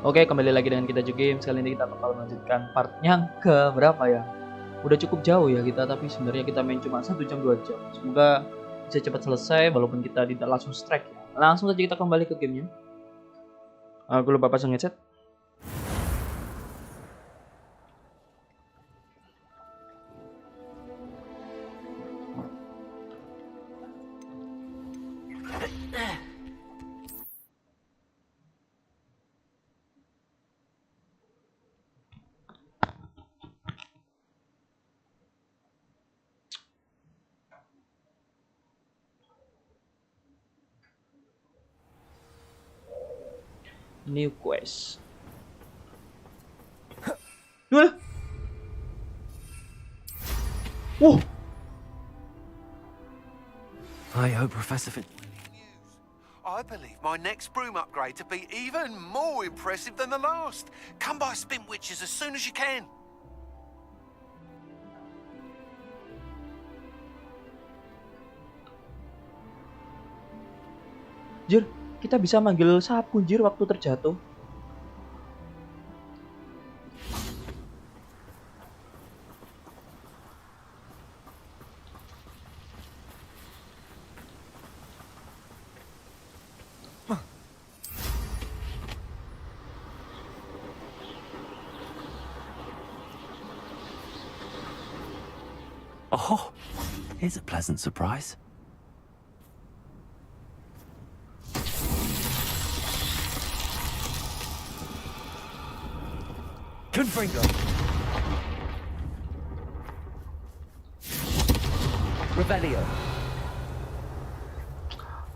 Oke, kembali lagi dengan kita juga game. Kali ini kita bakal melanjutkan part yang ke berapa ya? Udah cukup jauh ya kita, tapi sebenarnya kita main cuma 1 jam 2 jam. Semoga bisa cepat selesai walaupun kita tidak langsung strike ya. Langsung saja kita kembali ke gamenya. Aku lupa pasang headset. New quest. Wah. Wow. I hope Professor I believe my next broom upgrade to be even more impressive than the last. Come by Spin Witches as soon as you can. Jir, kita bisa manggil sapu Jir waktu terjatuh. Oh, here's a pleasant surprise. Confringo. Revelio.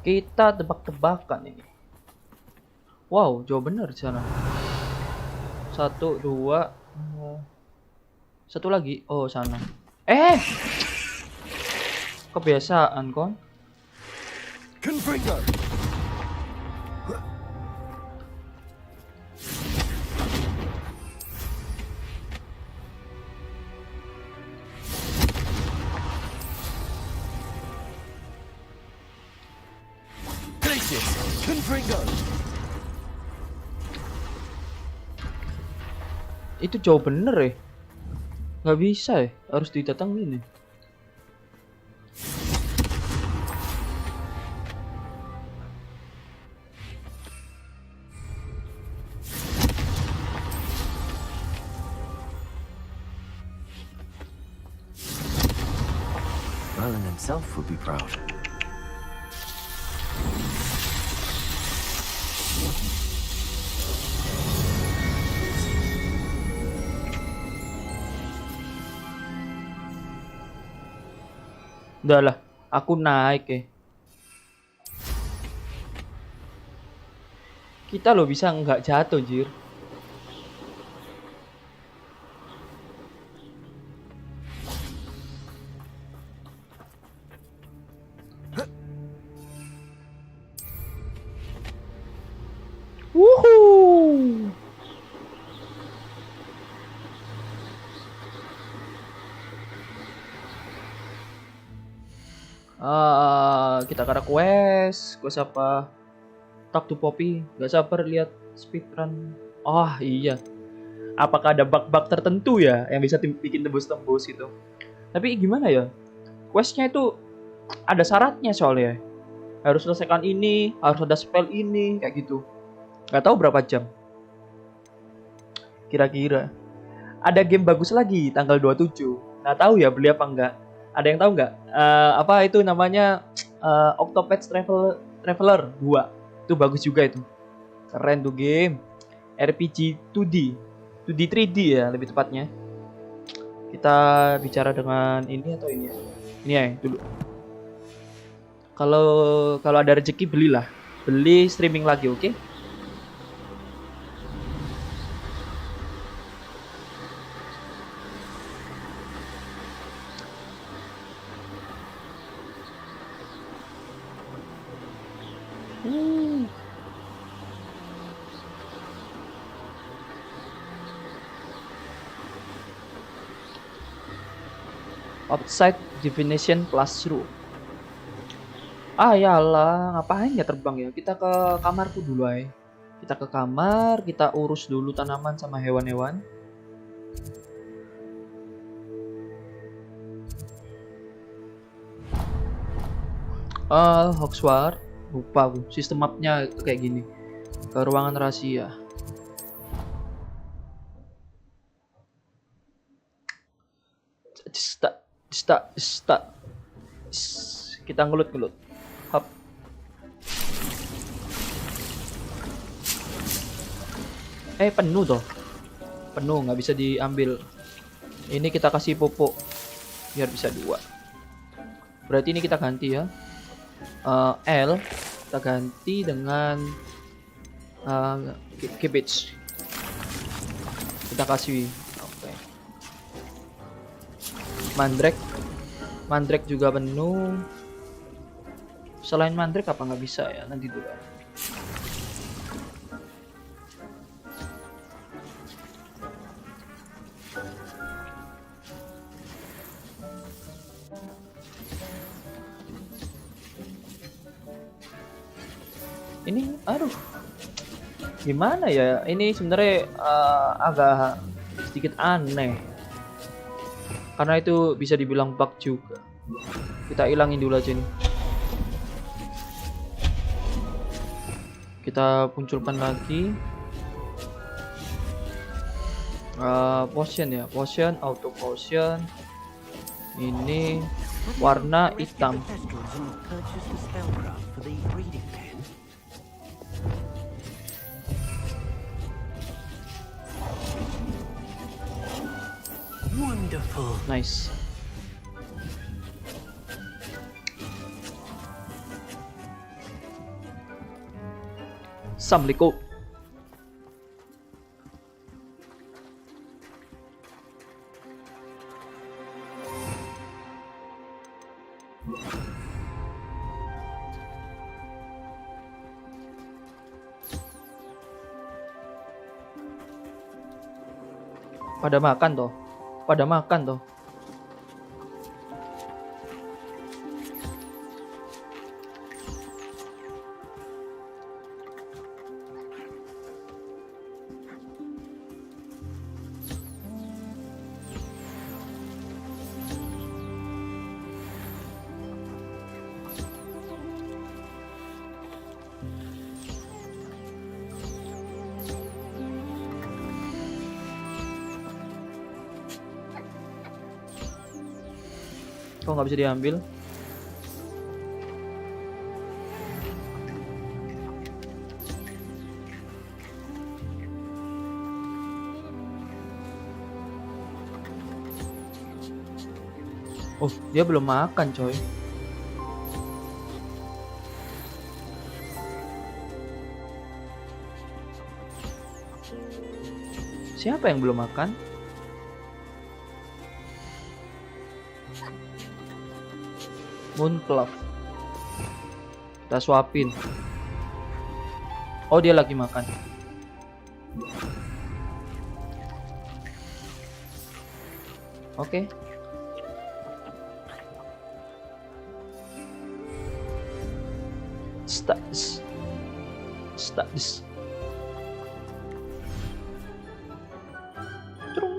Kita tebak-tebakan ini. Wow, jauh bener di sana. 1, 2, 1 lagi. Oh, sana. Kebiasaan kon. Confringo. Glacius. Confringo. Itu jauh bener ya. Nggak bisa ya, harus didatangin nih. Merlin himself would be proud. Udah lah, aku naik ya. Kita loh bisa nggak jatuh, Jir. Wuhuu. Kita ke quest apa? Talk to Poppy. Gak sabar lihat speedrun. Oh iya. Apakah ada bug-bug tertentu ya yang bisa bikin tembus-tembus itu? Tapi gimana ya? Questnya itu ada syaratnya soalnya. Harus selesaikan ini, harus ada spell ini, kayak gitu. Gak tahu berapa jam. Kira-kira. Ada game bagus lagi tanggal 27. Nah tahu ya beli apa enggak? Ada yang tahu nggak? Apa itu namanya? Octopath Traveler 2. Itu bagus juga itu. Keren tuh game. RPG 2D. 2D 3D ya lebih tepatnya. Kita bicara dengan ini atau ini ya? Ini ya dulu. Kalau ada rezeki belilah. Beli streaming lagi, oke? Okay? Outside Divination Classroom. Ah yalah, ngapain ya terbang ya? Kita ke kamarku dulu aja. Kita ke kamar, kita urus dulu tanaman sama hewan-hewan. Hogwarts, lupa aku. Sistem mapnya kayak gini. Ke ruangan rahasia. Kita ngelut. Hop. Penuh toh. Penuh, nggak bisa diambil. Ini kita kasih pupuk biar bisa 2. Berarti ini kita ganti ya. L kita ganti dengan cabbage. Kita kasih. Oke. Mandrake juga penuh. Selain mandrake apa nggak bisa ya? Nanti dulu. Ini, aduh, gimana ya? Ini sebenarnya agak sedikit aneh, karena itu bisa dibilang bug juga. Kita ilangin dulu aja nih. Kita munculkan lagi. Potion ya, potion, auto potion. Ini warna hitam. Wonderful. Nice. Assalamualaikum. Pada makan toh. Kok nggak bisa diambil? Oh, dia belum makan, coy. Siapa yang belum makan? Moonclove. Kita suapin. Oh, dia lagi makan. Oke. Status. Trung.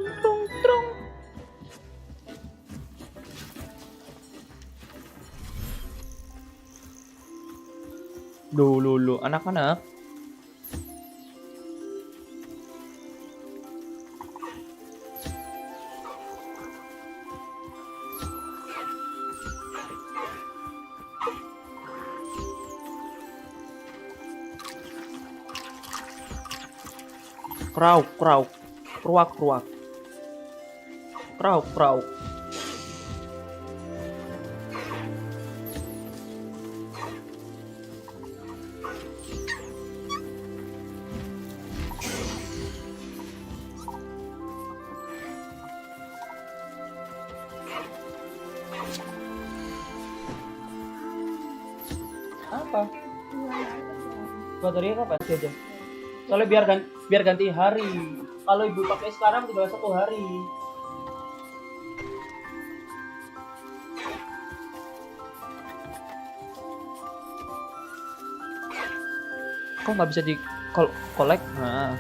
Dulu anak-anak. Krauk. Kruak. Krauk. Apa? Baterainya kapan aja? Soalnya biar ganti hari. Kalau ibu pakai sekarang udah 1 hari. Kok nggak bisa di Collect. Nah.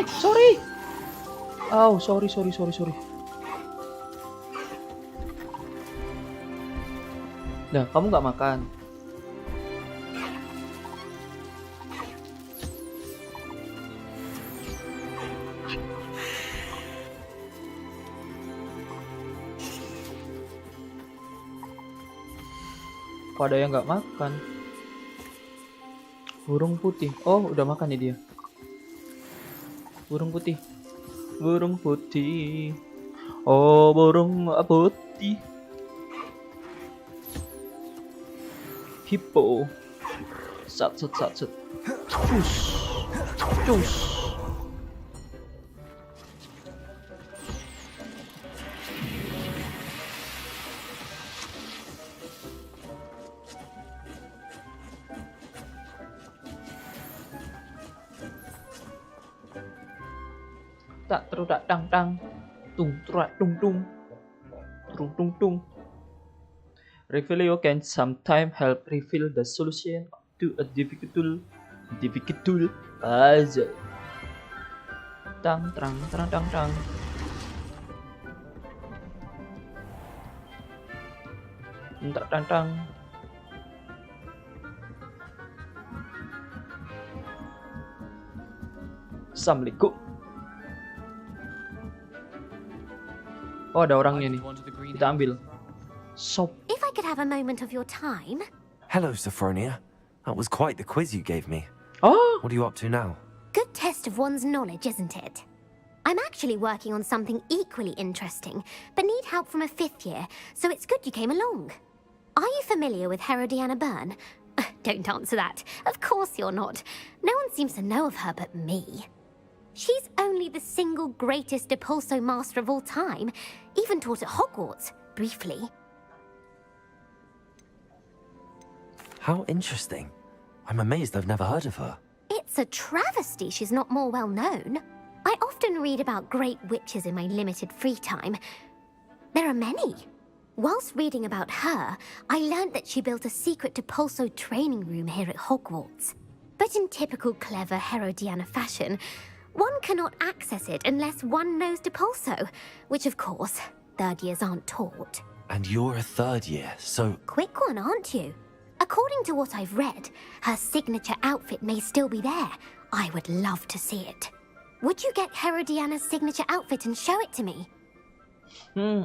Sorry. Oh, sorry. Nah, kamu nggak makan. Kok ada yang nggak makan? Burung putih. Oh, udah makan nih dia. Burung putih. Oh, burung putih. Hippo. Sat. Cus. Tak terudak tang. Tung. Reveal can sometimes help reveal the solution to a difficult puzzle. Tang. Tang. Assalamualaikum. Oh, ada orangnya nih. Kita ambil. Sop. If I could have a moment of your time. Hello, Sophronia. That was quite the quiz you gave me. Oh, What are you up to now? Good test of one's knowledge, isn't it? I'm actually working on something equally interesting, but need help from a 5th year, so it's good you came along. Are you familiar with Herodiana Byrne? Don't answer that. Of course you're not. No one seems to know of her but me. She's only the single greatest Depulso master of all time, even taught at Hogwarts, briefly. How interesting. I'm amazed I've never heard of her. It's a travesty she's not more well known. I often read about great witches in my limited free time. There are many. Whilst reading about her, I learnt that she built a secret Depulso training room here at Hogwarts. But in typical clever Herodiana fashion, one cannot access it unless one knows Depulso, which of course, 3rd years aren't taught. And you're a 3rd year, so Quick one, aren't you? According to what I've read, her signature outfit may still be there. I would love to see it. Would you get Herodiana's signature outfit and show it to me?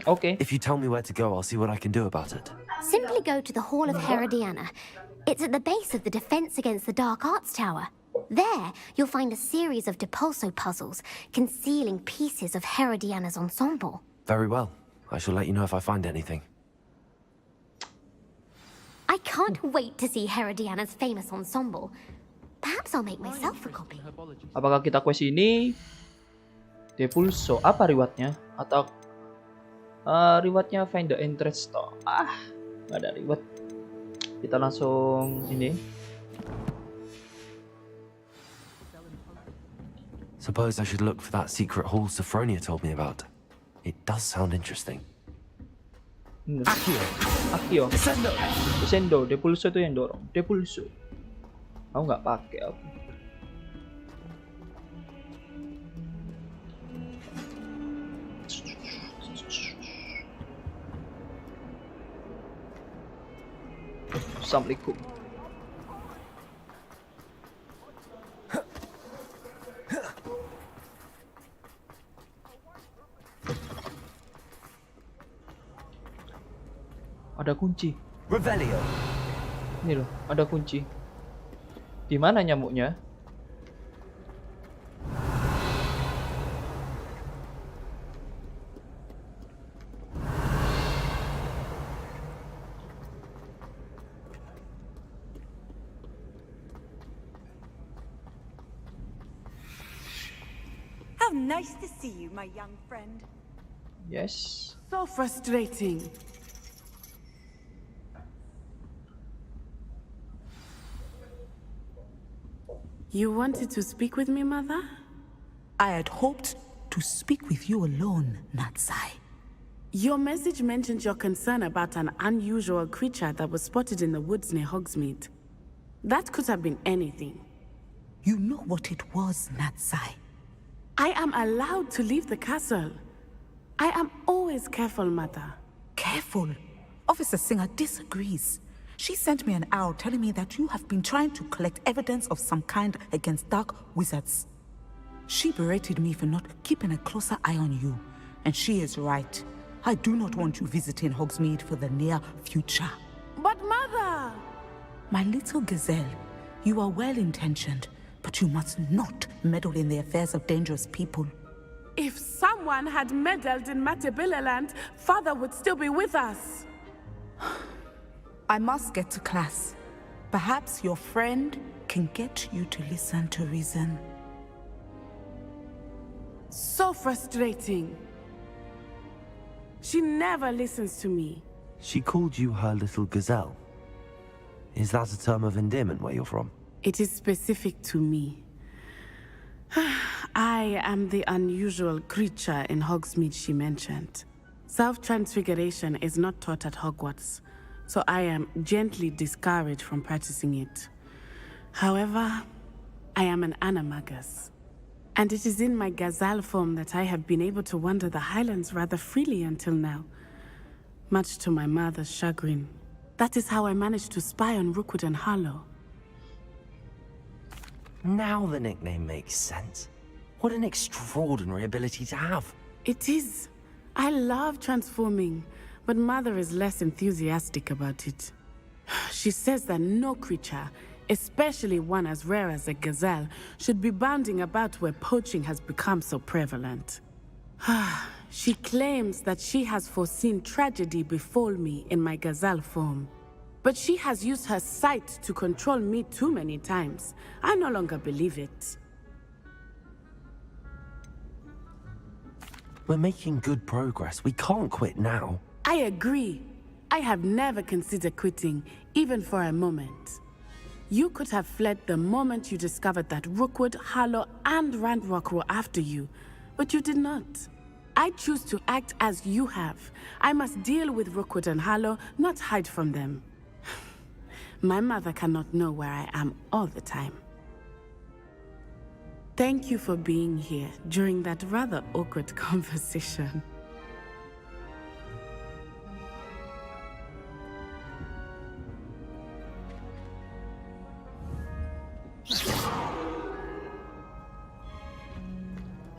Okay. if you tell me where to go, I'll see what I can do about it. Simply go to the Hall of Herodiana. It's at the base of the Defense Against the Dark Arts Tower. There, you'll find a series of Depulso puzzles concealing pieces of Herodiana's ensemble. Very well. I shall let you know if I find anything. I can't wait to see Herodiana's famous ensemble. Perhaps I'll make myself a copy. Apakah kita quest ini Depulso? Apa rewardnya? Atau rewardnya find the entrance store? Nggak ada reward. Kita langsung ini. Suppose I should look for that secret hall Sophronia told me about. It does sound interesting. Akio. Sendo. Depulso itu yang dorong. Depulso. Aku nggak pakai aku. Assalamualaikum. Ada kunci. Revelio. Ini loh, ada kunci. Di mana nyamuknya? How nice to see you, my young friend. Yes. So frustrating. You wanted to speak with me, Mother? I had hoped to speak with you alone, Natsai. Your message mentioned your concern about an unusual creature that was spotted in the woods near Hogsmeade. That could have been anything. You know what it was, Natsai. I am allowed to leave the castle. I am always careful, Mother. Careful. Officer Singer disagrees. She sent me an owl telling me that you have been trying to collect evidence of some kind against dark wizards. She berated me for not keeping a closer eye on you. And she is right. I do not want you visiting Hogsmeade for the near future. But Mother! My little gazelle, you are well-intentioned, but you must not meddle in the affairs of dangerous people. If someone had meddled in Matabeleland, Father would still be with us. I must get to class. Perhaps your friend can get you to listen to reason. So frustrating. She never listens to me. She called you her little gazelle. Is that a term of endearment where you're from? It is specific to me. I am the unusual creature in Hogsmeade she mentioned. Self-transfiguration is not taught at Hogwarts, so I am gently discouraged from practicing it. However, I am an animagus, and it is in my gazelle form that I have been able to wander the Highlands rather freely until now, much to my mother's chagrin. That is how I managed to spy on Rookwood and Harlow. Now the nickname makes sense. What an extraordinary ability to have. It is. I love transforming, but Mother is less enthusiastic about it. She says that no creature, especially one as rare as a gazelle, should be bounding about where poaching has become so prevalent. She claims that she has foreseen tragedy befall me in my gazelle form. But she has used her sight to control me too many times. I no longer believe it. We're making good progress. We can't quit now. I agree. I have never considered quitting, even for a moment. You could have fled the moment you discovered that Rookwood, Harlow, and Randrock were after you, but you did not. I choose to act as you have. I must deal with Rookwood and Harlow, not hide from them. My mother cannot know where I am all the time. Thank you for being here during that rather awkward conversation.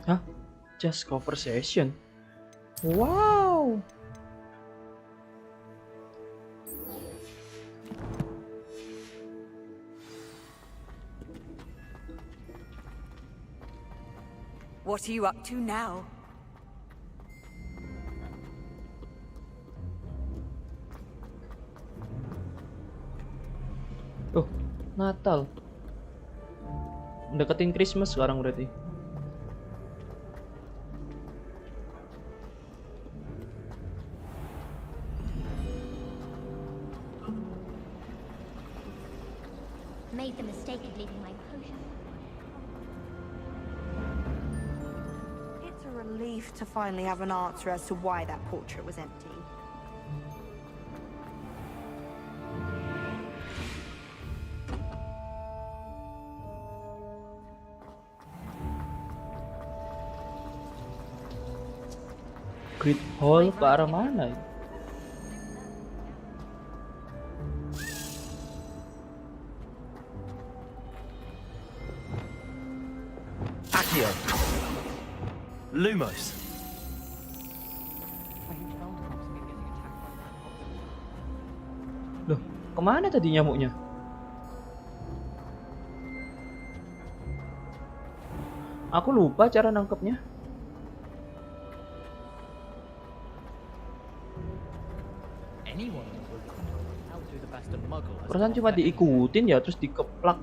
Hah? Just conversation? Wow! What are you up to now? Oh, Natal. Deketin Christmas sekarang berarti. Made the mistake of leaving my potion. It's a relief to finally have an answer as to why that portrait was empty. Great Hall ke arah mana? Accio! Lumos! Loh, kemana tadi nyamuknya? Aku lupa cara nangkepnya. Perasaan cuma diikutin ya, terus dikeplak.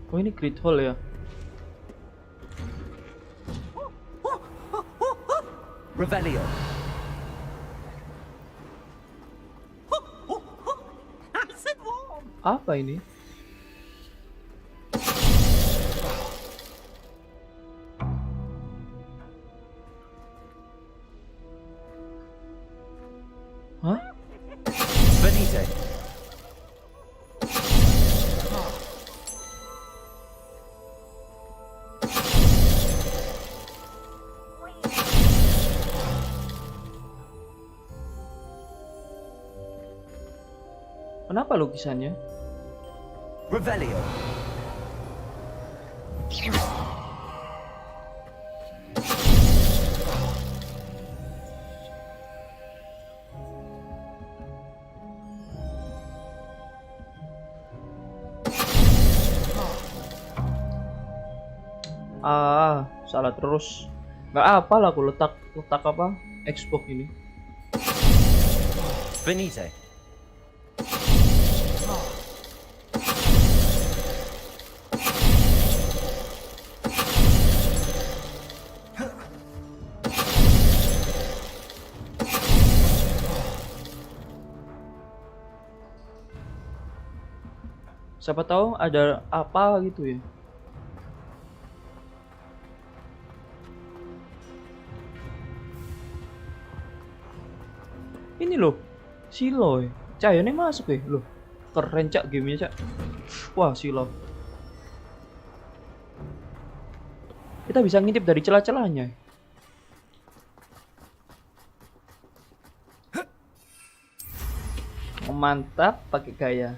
Oh ini Great Hall ya. Revelio. Apa ini? Hah? Venite. Kenapa lukisannya? Revelio. Salah terus. Nggak apalah aku letak apa? Xbox ini. Venite. Siapa tahu ada apa gitu ya. Ini loh, silo ya. Cahayanya masuk ya, loh. Keren cak gamenya cak. Wah silo. Kita bisa ngintip dari celah-celahnya. Mantap, pakai gaya.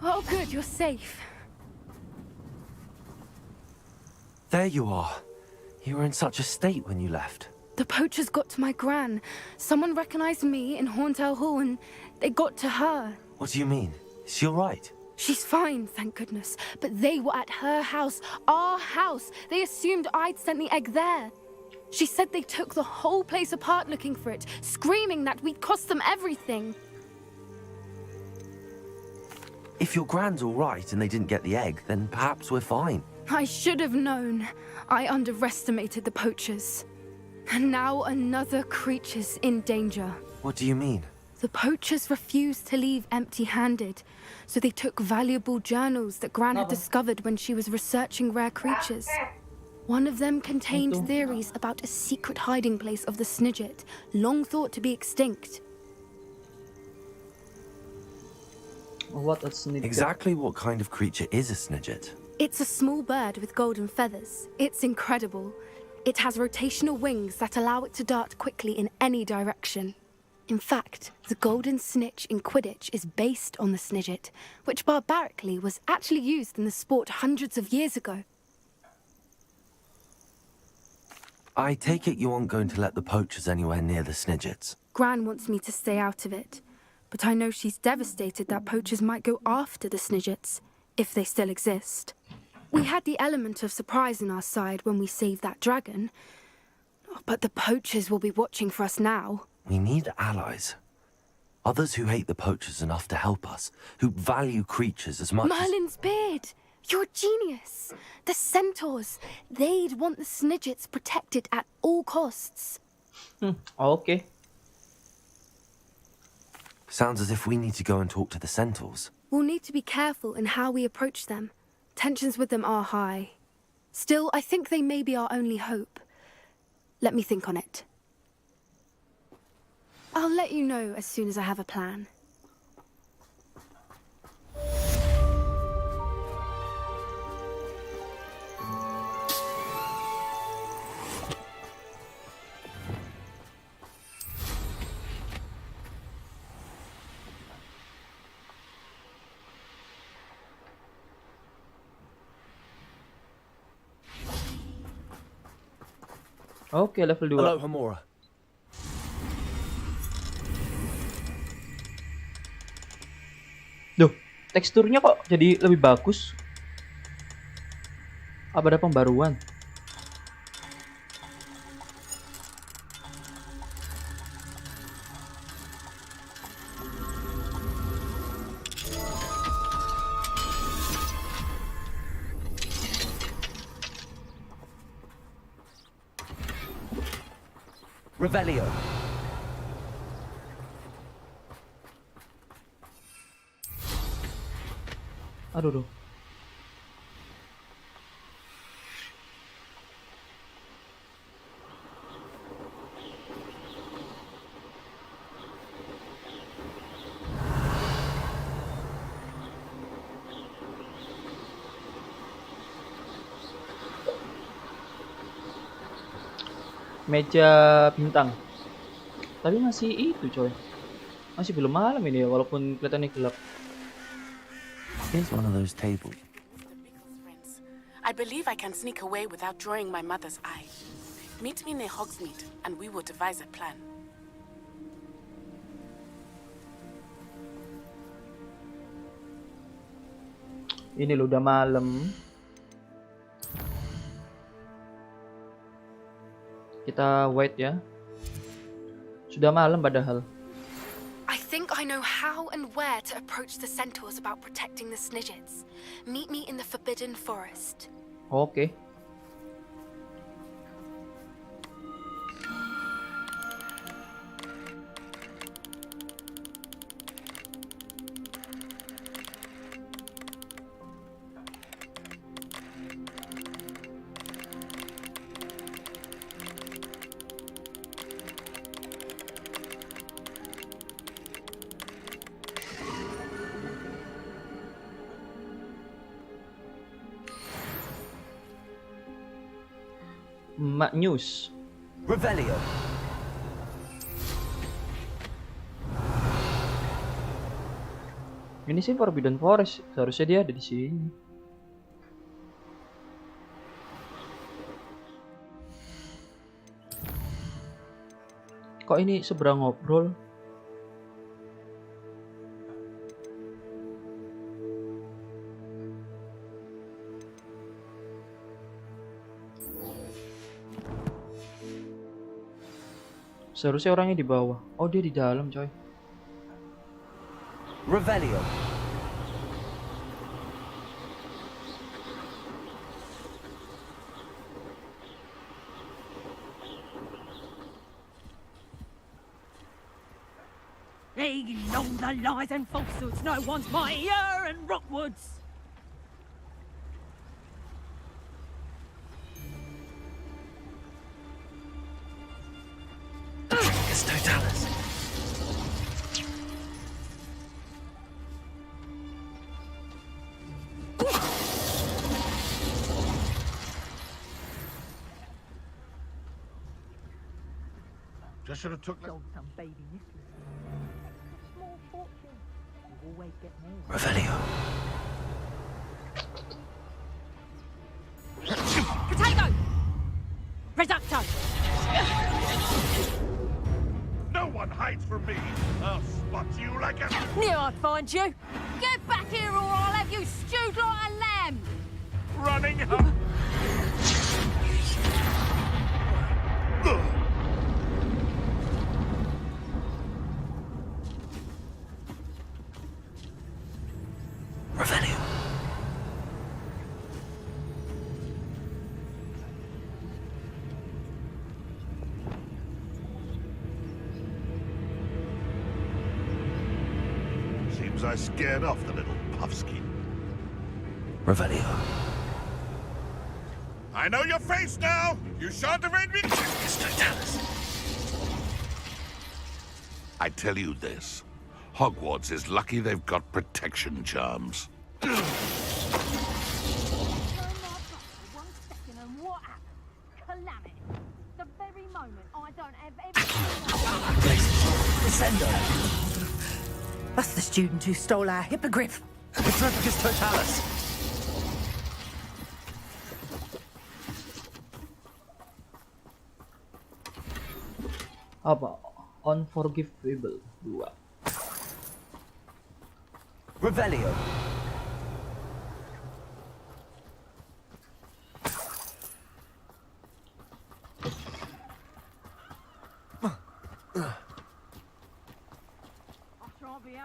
Oh, good, you're safe. There you are. You were in such a state when you left. The poachers got to my gran. Someone recognized me in Hauntel Hall and they got to her. What do you mean? Is she all right? She's fine, thank goodness. But they were at her house, our house. They assumed I'd sent the egg there. She said they took the whole place apart looking for it, screaming that we'd cost them everything. If your gran's all right and they didn't get the egg, then perhaps we're fine. I should have known. I underestimated the poachers. And now another creature's in danger. What do you mean? The poachers refused to leave empty-handed, so they took valuable journals that Gran had discovered when she was researching rare creatures. One of them contained theories about a secret hiding place of the Snidget, long thought to be extinct. What a Snidget. Exactly what kind of creature is a Snidget? It's a small bird with golden feathers. It's incredible. It has rotational wings that allow it to dart quickly in any direction. In fact, the golden snitch in Quidditch is based on the Snidget, which barbarically was actually used in the sport hundreds of years ago. I take it you aren't going to let the poachers anywhere near the Snidgets. Gran wants me to stay out of it, but I know she's devastated that poachers might go after the Snidgets, if they still exist. We had the element of surprise on our side when we saved that dragon, but the poachers will be watching for us now. We need allies. Others who hate the poachers enough to help us, who value creatures as much Merlin's beard! You're a genius! The centaurs! They'd want the Snidgets protected at all costs. Okay. Sounds as if we need to go and talk to the centaurs. We'll need to be careful in how we approach them. Tensions with them are high. Still, I think they may be our only hope. Let me think on it. I'll let you know as soon as I have a plan. Oke, level 2. Hello, Hamura. Duh, teksturnya kok jadi lebih bagus. Apa ada pembaruan? Revelio. Aduh. Meja bintang. Tapi masih itu coy. Masih belum malam ini ya, walaupun kelihatannya gelap. Here's one of those tables. I believe I can sneak away without drawing my mother's eye. Meet me near Hogsmeade, and we will devise a plan. Ini loh udah malam. Kita wait ya. Sudah malam padahal. I think I know how and where to approach the centaurs about protecting the Snidgets. Meet me in the Forbidden Forest. Oke. Mak News. Revelio. Ini sih Forbidden Forest, seharusnya dia ada di sini. Kok ini seberang ngobrol? Seharusnya orangnya di bawah. Oh, dia di dalam, coy. Revelio. Along the lies and falsehoods, no one's mightier and Rockwoods. Just should have took that. Some baby mistress. Small fortune. You always get more. Revelio. Potato! Reducto! No one hides from me. I'll spot you like a. Knew I'd find you. Get back here or I'll have you stewed like a lamb. Running up. Revelio. Seems I scared off the little puffskin. Revelio. I know your face now. You shan't evade me. I tell you this. Hogwarts is lucky they've got protection charms. One second and what happened? Calamity. The very moment I don't have That's the student who stole our hippogriff. Petrificus totalis. Apa? Unforgivable 2. Revelio.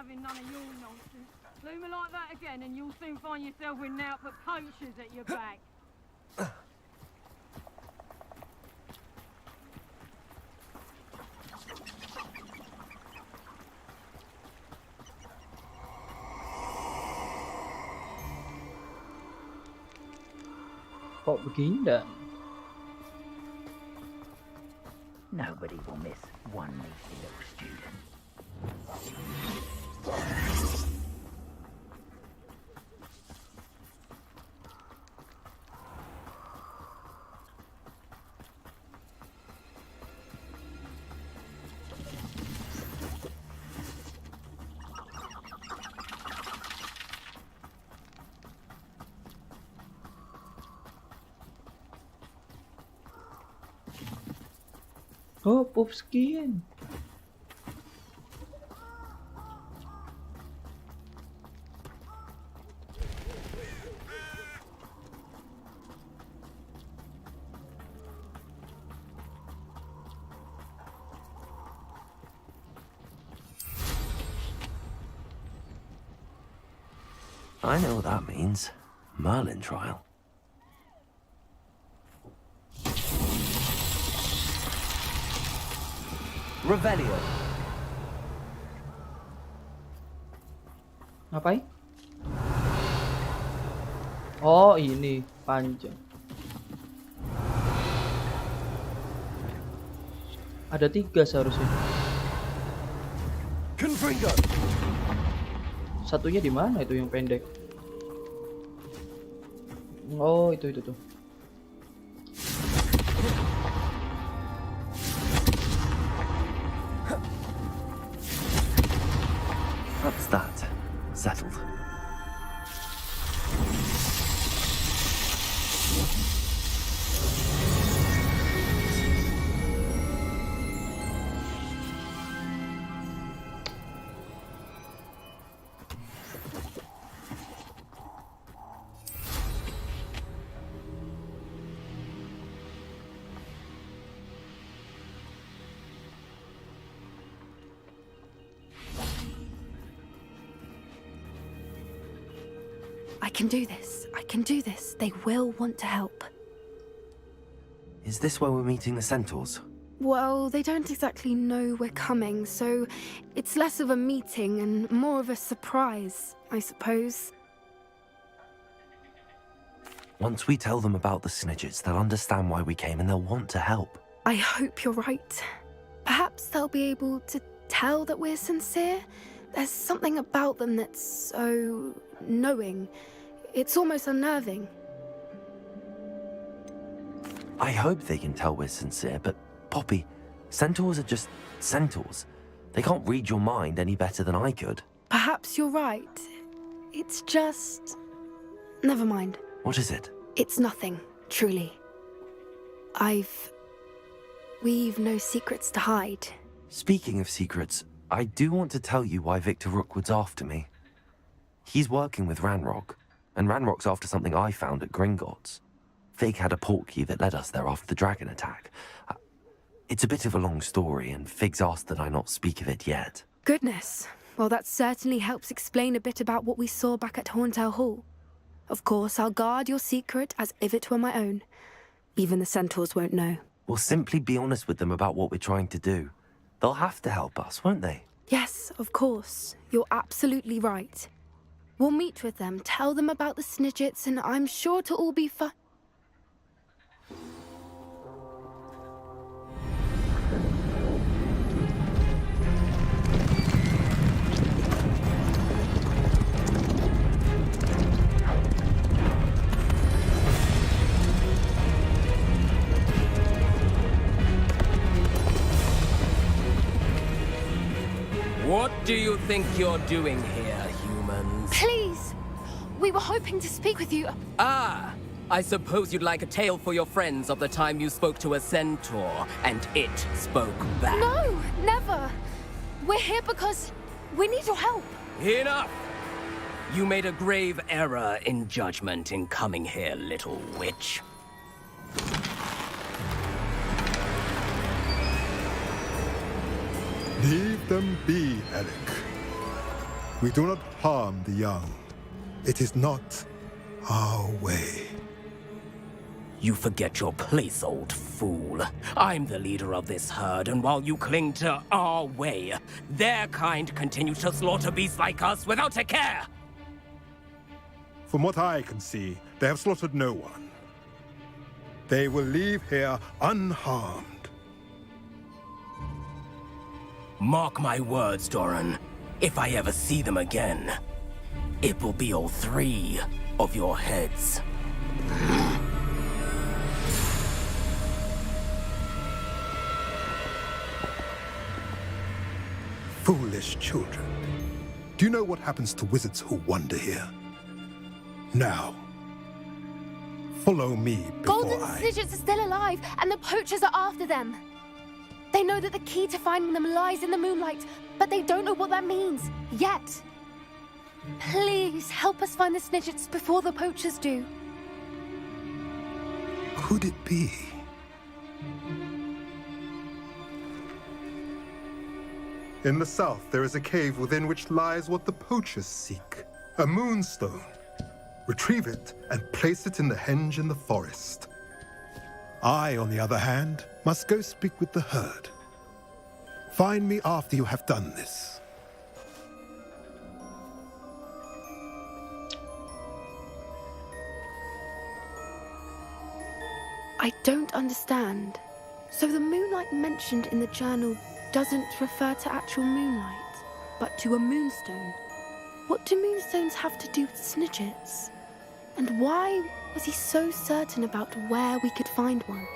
having none of your nonsense. Bloom her like that again and you'll soon find yourself with outfit poachers at your back. Kok begini dah? Nobody will miss one meaty little student. Oh, pop skin. I know what that means. Merlin trial. Revelio. Ngapain? Oh, ini panjang. Ada 3 seharusnya. Confringo. Satunya di mana itu yang pendek? Oh, itu tuh. That's that. Settled. I can do this. They will want to help. Is this where we're meeting the centaurs? Well, they don't exactly know we're coming, so it's less of a meeting and more of a surprise, I suppose. Once we tell them about the Snidgets, they'll understand why we came and they'll want to help. I hope you're right. Perhaps they'll be able to tell that we're sincere. There's something about them that's so knowing. It's almost unnerving. I hope they can tell we're sincere, but Poppy, centaurs are just centaurs. They can't read your mind any better than I could. Perhaps you're right. It's just... Never mind. What is it? It's nothing, truly. We've no secrets to hide. Speaking of secrets, I do want to tell you why Victor Rookwood's after me. He's working with Ranrock, and Ranrock's after something I found at Gringotts. Fig had a portkey that led us there after the dragon attack. It's a bit of a long story, and Fig's asked that I not speak of it yet. Goodness. Well, that certainly helps explain a bit about what we saw back at Horntail Hall. Of course, I'll guard your secret as if it were my own. Even the centaurs won't know. We'll simply be honest with them about what we're trying to do. They'll have to help us, won't they? Yes, of course. You're absolutely right. We'll meet with them, tell them about the Snidgets, and I'm sure to all be fine. What do you think you're doing here, humans? Please! We were hoping to speak with you. Ah! I suppose you'd like a tale for your friends of the time you spoke to a centaur, and it spoke back. No, never! We're here because we need your help. Enough! You made a grave error in judgment in coming here, little witch. Leave them be, Alec. We do not harm the young. It is not our way. You forget your place, old fool. I'm the leader of this herd, and while you cling to our way, their kind continue to slaughter beasts like us without a care! From what I can see, they have slaughtered no one. They will leave here unharmed. Mark my words, Doran. If I ever see them again, it will be all 3 of your heads. Foolish children. Do you know what happens to wizards who wander here? Now, follow me before Golden Snidgets are still alive, and the poachers are after them. They know that the key to finding them lies in the moonlight, but they don't know what that means, yet. Please, help us find the Snidgets before the poachers do. Could it be? In the south, there is a cave within which lies what the poachers seek. A moonstone. Retrieve it and place it in the henge in the forest. I, on the other hand, must go speak with the herd. Find me after you have done this. I don't understand. So the moonlight mentioned in the journal doesn't refer to actual moonlight, but to a moonstone. What do moonstones have to do with Snidgets? And why was he so certain about where we could find one?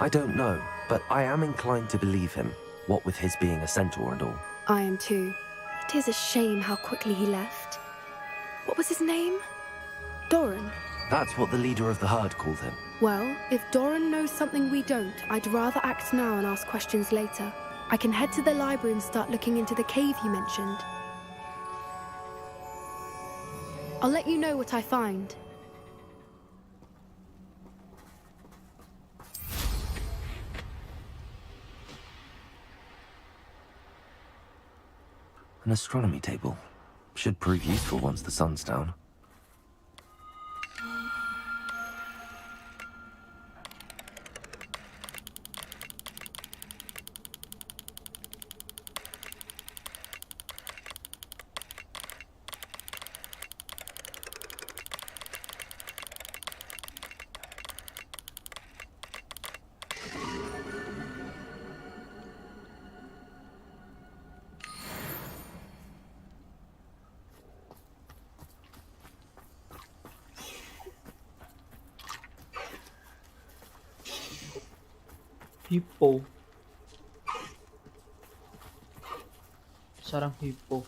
I don't know, but I am inclined to believe him, what with his being a centaur and all. I am too. It is a shame how quickly he left. What was his name? Doran? That's what the leader of the herd called him. Well, if Doran knows something we don't, I'd rather act now and ask questions later. I can head to the library and start looking into the cave you mentioned. I'll let you know what I find. An astronomy table. Should prove useful once the sun's down. Hippo. Sarang hippo.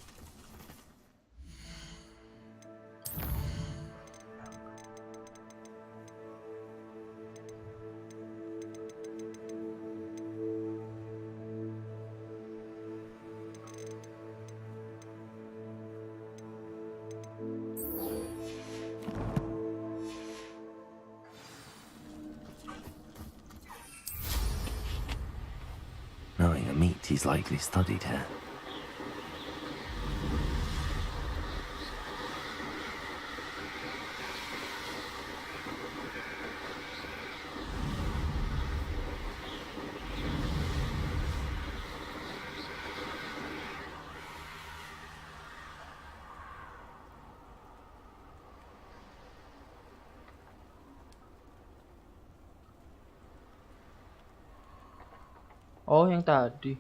Knowing a meat he's likely studied here. Oh, yang tadi.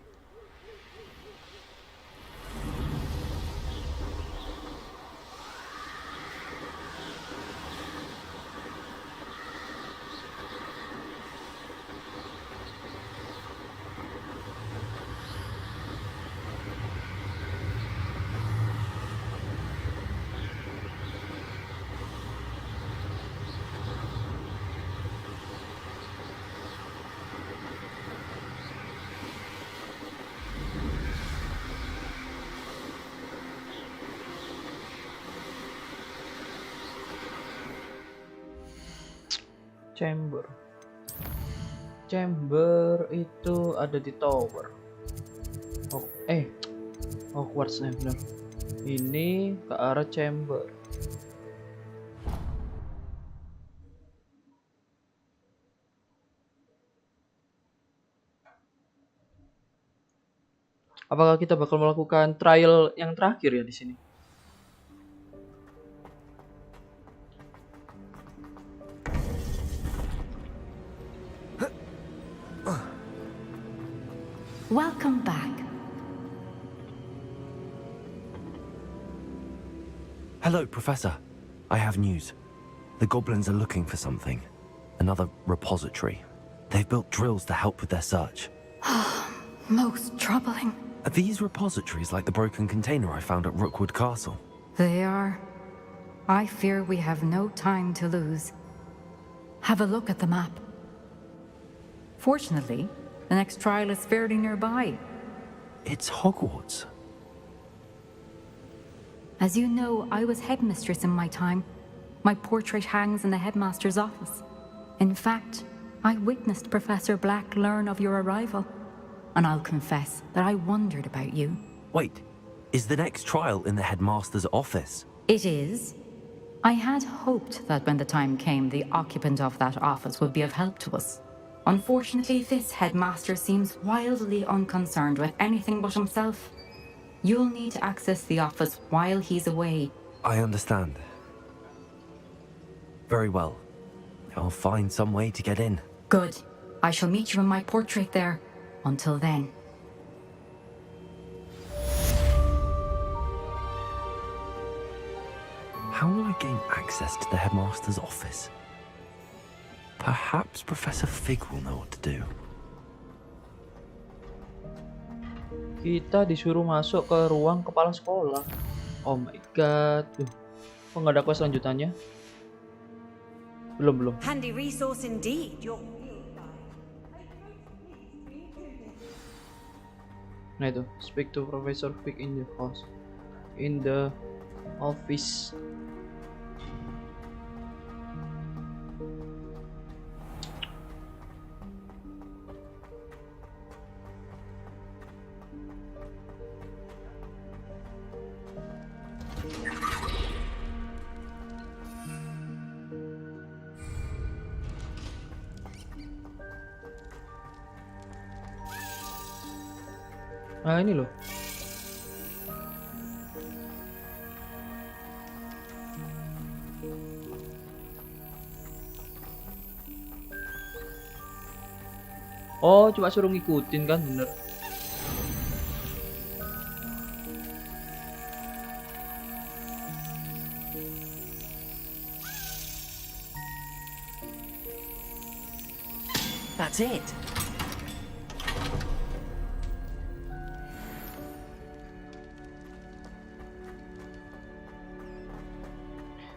Chamber itu ada di tower. Oh, Hogwarts nih benar. Ini ke arah chamber. Apakah kita bakal melakukan trial yang terakhir ya di sini? Welcome back. Hello, Professor. I have news. The goblins are looking for something. Another repository. They've built drills to help with their search. Most troubling. Are these repositories like the broken container I found at Rookwood Castle? They are. I fear we have no time to lose. Have a look at the map. Fortunately, the next trial is fairly nearby. It's Hogwarts. As you know, I was headmistress in my time. My portrait hangs in the headmaster's office. In fact, I witnessed Professor Black learn of your arrival. And I'll confess that I wondered about you. Wait, is the next trial in the headmaster's office? It is. I had hoped that when the time came, the occupant of that office would be of help to us. Unfortunately, this headmaster seems wildly unconcerned with anything but himself. You'll need to access the office while he's away. I understand. Very well. I'll find some way to get in. Good. I shall meet you in my portrait there. Until then. How will I gain access to the headmaster's office? Perhaps Professor Fig will know what to do. Kita disuruh masuk ke ruang kepala sekolah. Oh my god. Kok nggak ada quest lanjutannya? Belum. Handy resource indeed. Nah itu, speak to Professor Fig in the house. In the office. Nah ini loh. Oh, cuma suruh ngikutin kan, bener. That's it.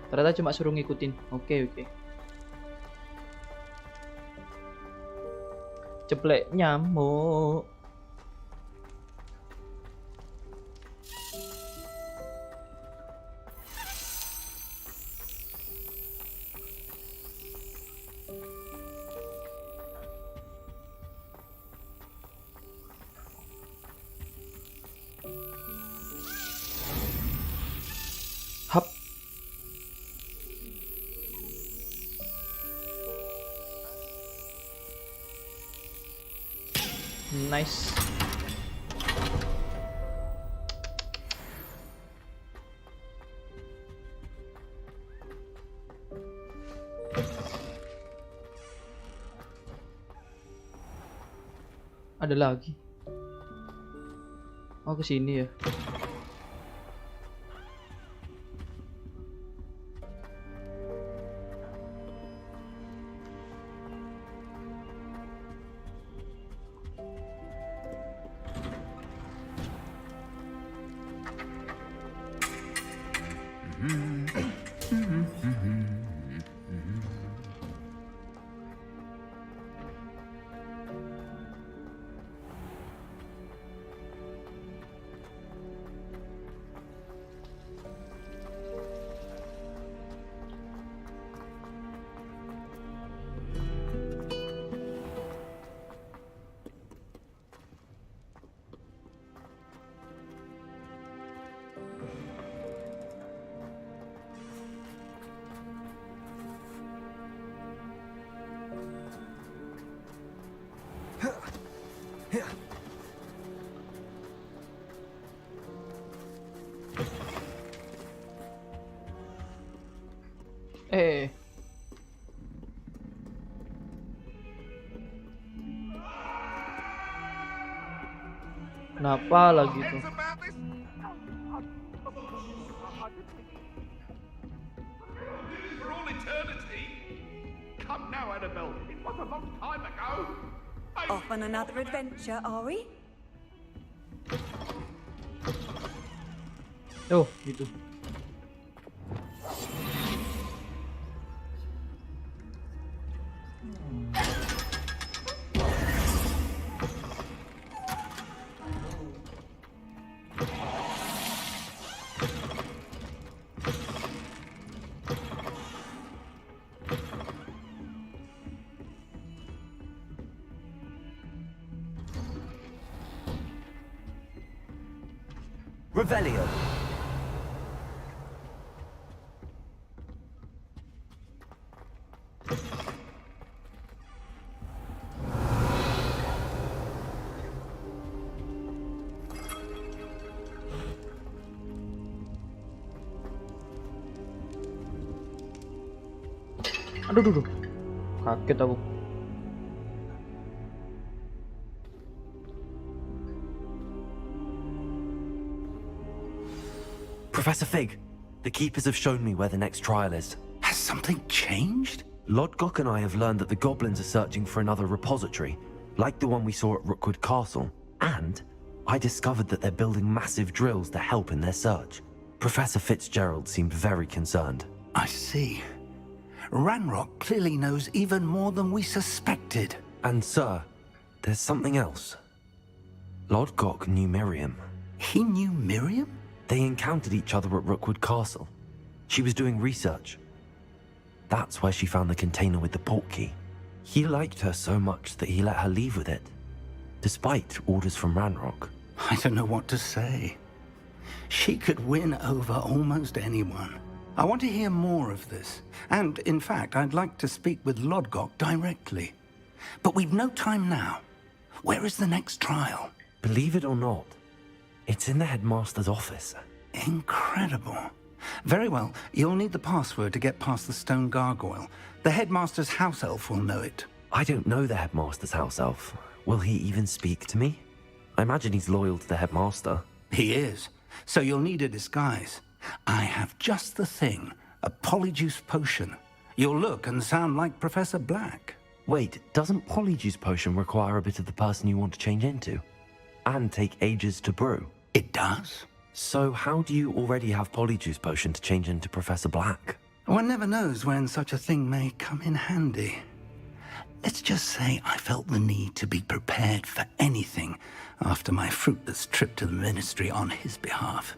Ternyata cuma suruh ngikutin. Oke. Ceplek nyamuk. Hap. Nice. Ada lagi. Oh, ke sini ya. Kenapa lagi tuh? For all eternity. Come now, Annabelle. It was a long time ago. Off on another adventure, are we? Oh, gitu. Revelio. Aduh. Kaget aku. Professor Fig, the Keepers have shown me where the next trial is. Has something changed? Lodgok and I have learned that the goblins are searching for another repository, like the one we saw at Rookwood Castle. And I discovered that they're building massive drills to help in their search. Professor Fitzgerald seemed very concerned. I see. Ranrock clearly knows even more than we suspected. And sir, there's something else. Lodgok knew Miriam. He knew Miriam? They encountered each other at Rookwood Castle. She was doing research. That's where she found the container with the portkey. He liked her so much that he let her leave with it, despite orders from Ranrock. I don't know what to say. She could win over almost anyone. I want to hear more of this. And, in fact, I'd like to speak with Lodgok directly. But we've no time now. Where is the next trial? Believe it or not, it's in the headmaster's office. Incredible. Very well, you'll need the password to get past the stone gargoyle. The headmaster's house elf will know it. I don't know the headmaster's house elf. Will he even speak to me? I imagine he's loyal to the headmaster. He is. So you'll need a disguise. I have just the thing. A polyjuice potion. You'll look and sound like Professor Black. Wait, doesn't polyjuice potion require a bit of the person you want to change into? And take ages to brew? It does. So how do you already have polyjuice potion to change into Professor Black? One never knows when such a thing may come in handy. Let's just say I felt the need to be prepared for anything after my fruitless trip to the ministry on his behalf.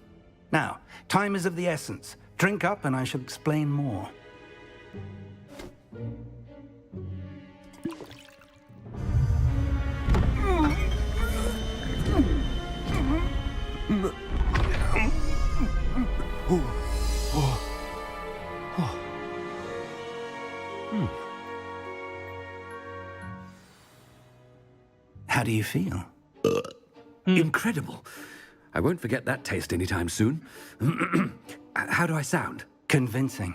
Now, time is of the essence. Drink up and I shall explain more. How do you feel? Incredible. I won't forget that taste anytime soon. How do I sound? Convincing.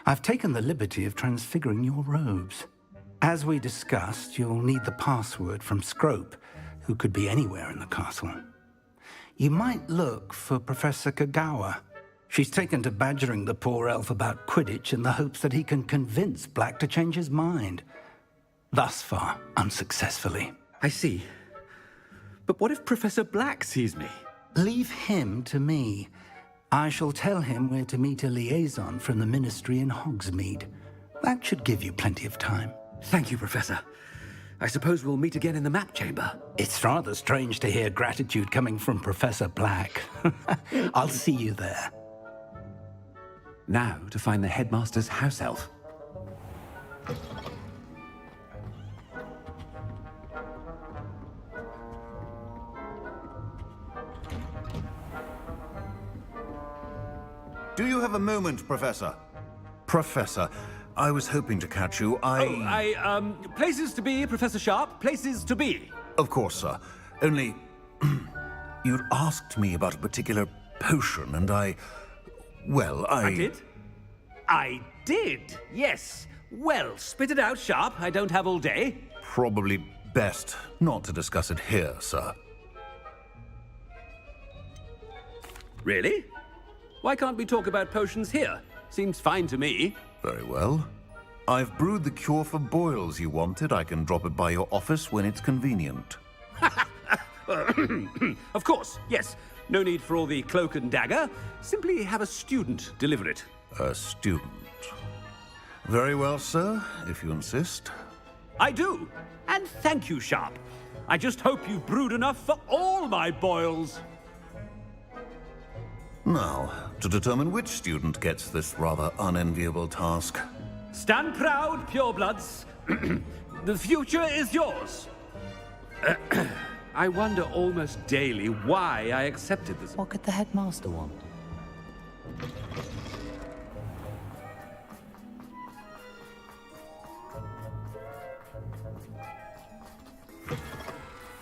I've taken the liberty of transfiguring your robes. As we discussed, you'll need the password from Scrope, who could be anywhere in the castle. You might look for Professor Kagawa. She's taken to badgering the poor elf about Quidditch in the hopes that he can convince Black to change his mind. Thus far, unsuccessfully. I see. But what if Professor Black sees me? Leave him to me. I shall tell him where to meet a liaison from the ministry in Hogsmeade. That should give you plenty of time. Thank you, Professor. I suppose we'll meet again in the map chamber. It's rather strange to hear gratitude coming from Professor Black. I'll see you there. Now to find the headmaster's house elf. Do you have a moment, Professor? Professor, I was hoping to catch you. Places to be, Professor Sharp. Places to be. Of course, sir. Only, you'd asked me about a particular potion, and I I did? I did, yes. Well, spit it out, Sharp. I don't have all day. Probably best not to discuss it here, sir. Really? Why can't we talk about potions here? Seems fine to me. Very well. I've brewed the cure for boils you wanted. I can drop it by your office when it's convenient. Of course, yes. No need for all the cloak and dagger. Simply have a student deliver it. A student. Very well, sir, if you insist. I do. And thank you, Sharp. I just hope you've brewed enough for all my boils. Now, to determine which student gets this rather unenviable task. Stand proud, purebloods. The future is yours. I wonder almost daily why I accepted this. What could the headmaster want?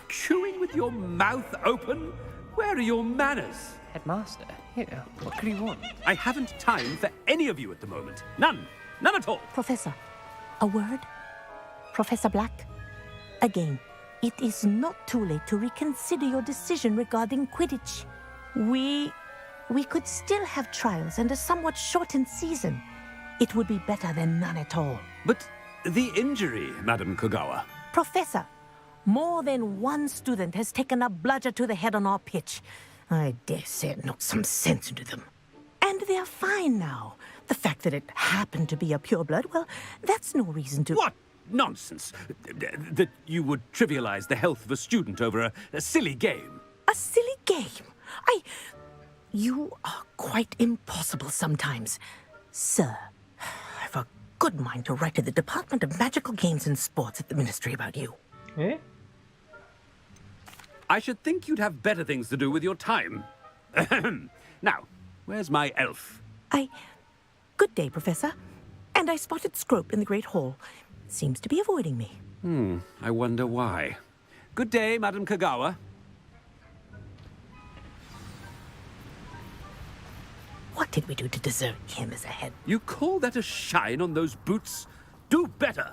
Chewing with your mouth open? Where are your manners? Headmaster, here, what could he want? I haven't time for any of you at the moment. None. None at all. Professor, a word? Professor Black? Again, it is not too late to reconsider your decision regarding Quidditch. We could still have trials and a somewhat shortened season. It would be better than none at all. But the injury, Madam Kogawa. Professor, more than one student has taken a bludger to the head on our pitch. I dare say it knocked some sense into them. And they're fine now. The fact that it happened to be a pureblood, well, that's no reason to... What nonsense! That you would trivialize the health of a student over a silly game. A silly game? You are quite impossible sometimes. Sir, I've a good mind to write to the Department of Magical Games and Sports at the Ministry about you. Eh? I should think you'd have better things to do with your time. Now, where's my elf? Good day, Professor. And I spotted Scrope in the Great Hall. Seems to be avoiding me. I wonder why. Good day, Madam Kogawa. What did we do to deserve him as a head? You call that a shine on those boots? Do better!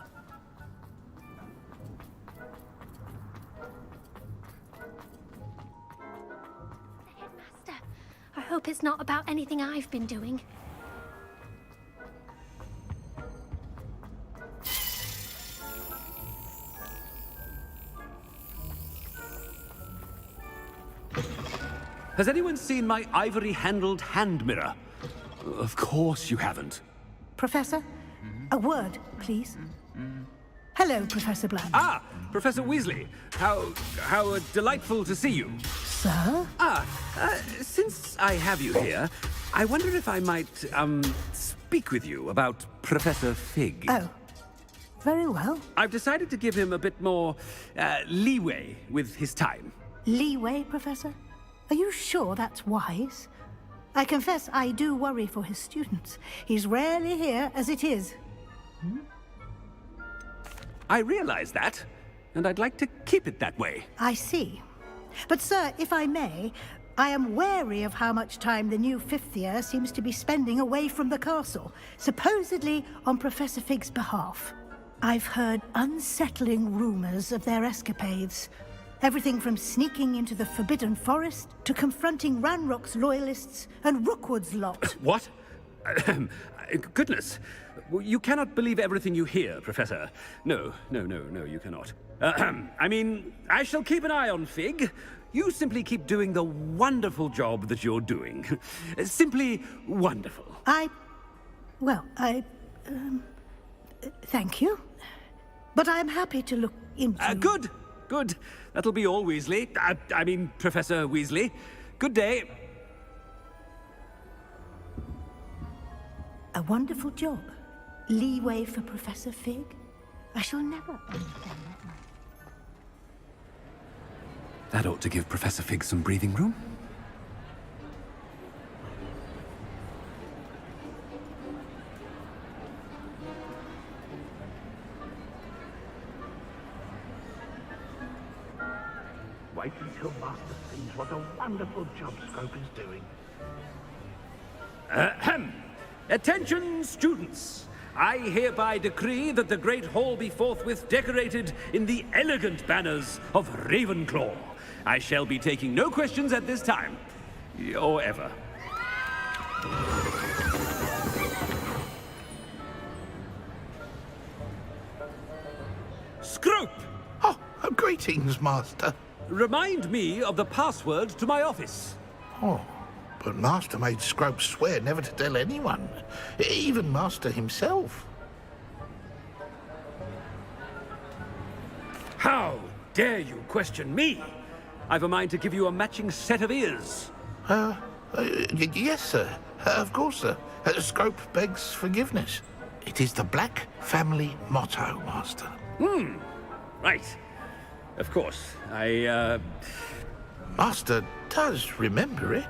Headmaster, I hope it's not about anything I've been doing. Has anyone seen my ivory-handled hand mirror? Of course you haven't. Professor, a word, please. Hello, Professor Black. Ah, Professor Weasley. How delightful to see you. Sir? Since I have you here, I wonder if I might, speak with you about Professor Fig. Oh, very well. I've decided to give him a bit more, leeway with his time. Leeway, Professor? Are you sure that's wise? I confess I do worry for his students. He's rarely here as it is. I realize that, and I'd like to keep it that way. I see. But, sir, if I may, I am wary of how much time the new fifth year seems to be spending away from the castle, supposedly on Professor Fig's behalf. I've heard unsettling rumors of their escapades. Everything from sneaking into the Forbidden Forest to confronting Ranrock's loyalists and Rookwood's lot. What? Goodness. You cannot believe everything you hear, Professor. No, you cannot. I mean, I shall keep an eye on Fig. You simply keep doing the wonderful job that you're doing. Simply wonderful. Thank you. But I'm happy to look into... Good. That'll be all, Weasley. I mean, Professor Weasley. Good day. A wonderful job. Leeway for Professor Fig. I shall never understand that. That ought to give Professor Fig some breathing room. Wait until Master sees what a wonderful job Scrope is doing. Attention, students! I hereby decree that the Great Hall be forthwith decorated in the elegant banners of Ravenclaw. I shall be taking no questions at this time. Or ever. Scrope! Oh, greetings, Master. Remind me of the password to my office. Oh, but Master made Scrope swear never to tell anyone, even Master himself. How dare you question me? I've a mind to give you a matching set of ears. Yes, sir. Of course, sir. Scrope begs forgiveness. It is the Black family motto, Master. Right. Of course. Master does remember it.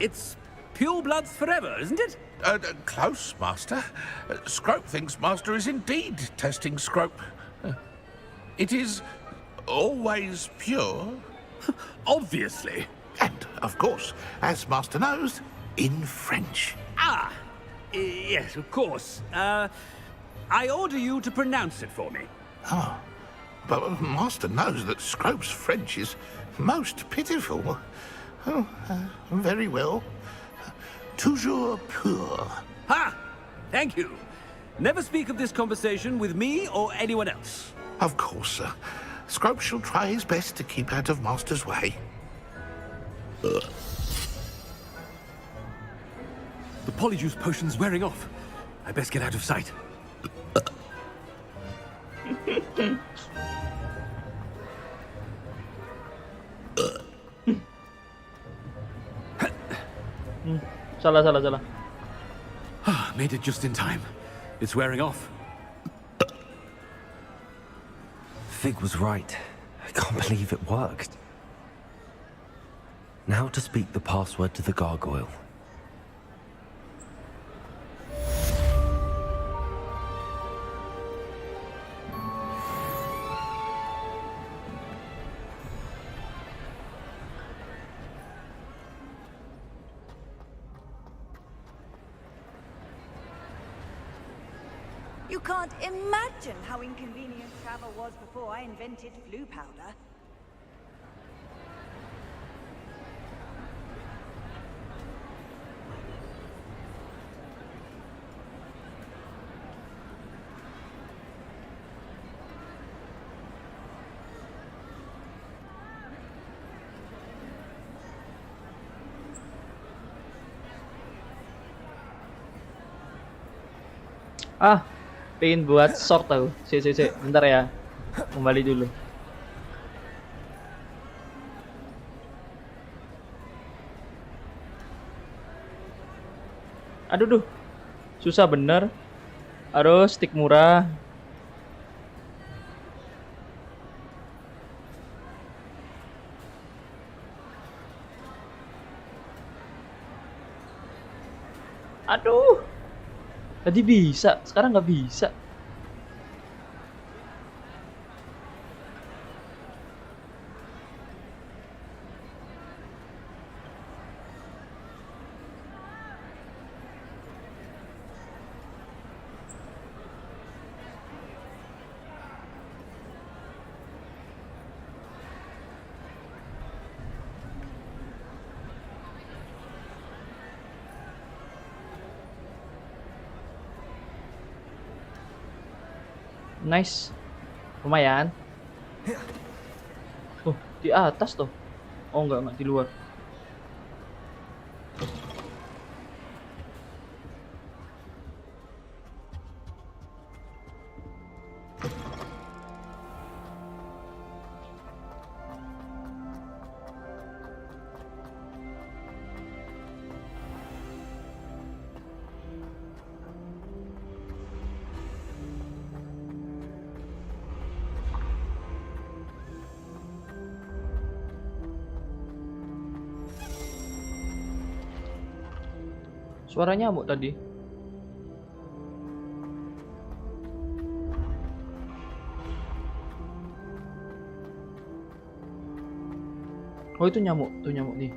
It's pure bloods forever, isn't it? Close, Master. Scrope thinks Master is indeed testing Scrope. It is always pure. Obviously. And, of course, as Master knows, in French. Ah! Yes, of course. I order you to pronounce it for me. Oh, but Master knows that Scrope's French is most pitiful. Oh, very well. Toujours pur. Ha! Thank you. Never speak of this conversation with me or anyone else. Of course, sir. Scrope shall try his best to keep out of Master's way. The polyjuice potion's wearing off. I best get out of sight. Salah. Made it just in time. It's wearing off. Fig was right. I can't believe it worked. Now to speak the password to the gargoyle. You can't imagine how inconvenient travel was before I invented blue powder. Pengen buat short tahu. Bentar ya. Kembali dulu. Aduh. Susah bener. Harus stick murah. Aduh. Tadi bisa, sekarang nggak bisa. Nice. Lumayan. Oh, di atas tuh. Oh, enggak di luar. Suara nyamuk tadi. Oh, itu nyamuk, tuh nyamuk nih.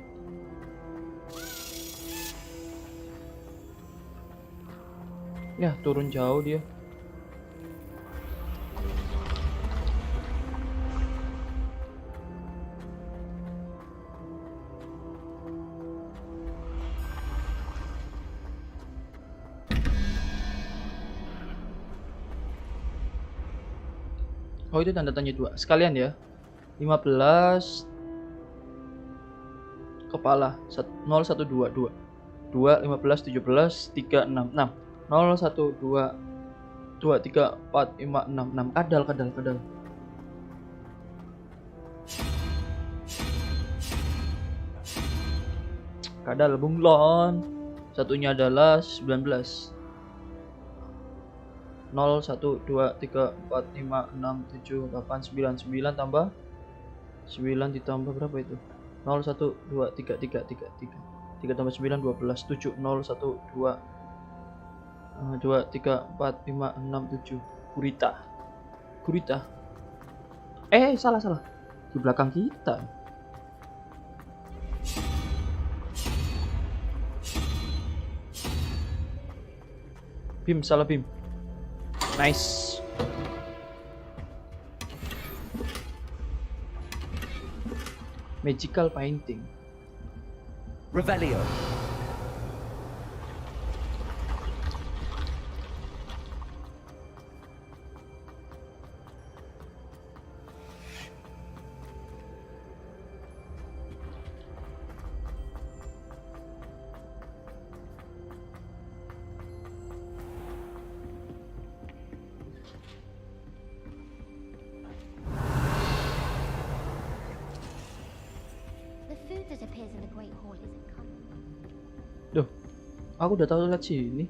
Ya, turun jauh dia. Oh, itu tanda tanya 2. Sekalian ya. 15 kepala 0122 2 15 17 3 6 6 0 1 2 2 3 4 5 6 6 kadal bunglon. Satunya adalah 19. 0 1 2 3 4 5 6 7 8 9 9 tambah 9 ditambah berapa itu? 0 1 2 3 3 3 3 tambah 9 12 7 0 1 2 2 3 4 5 6 7 gurita. Salah di belakang kita. Salah Bim. Nice. Magical painting. Revelio. Duh, aku udah tahu lihat sini.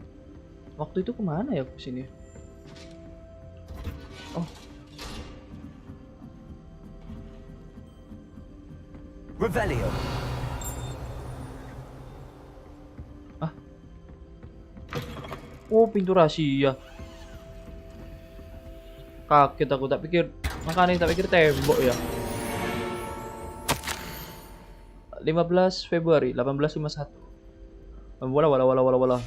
Waktu itu kemana ya ke sini? Oh, Revelio. oh pintu rahasia. Kaget aku, makanya tak pikir tembok ya. 15 Februari 1851. Wala.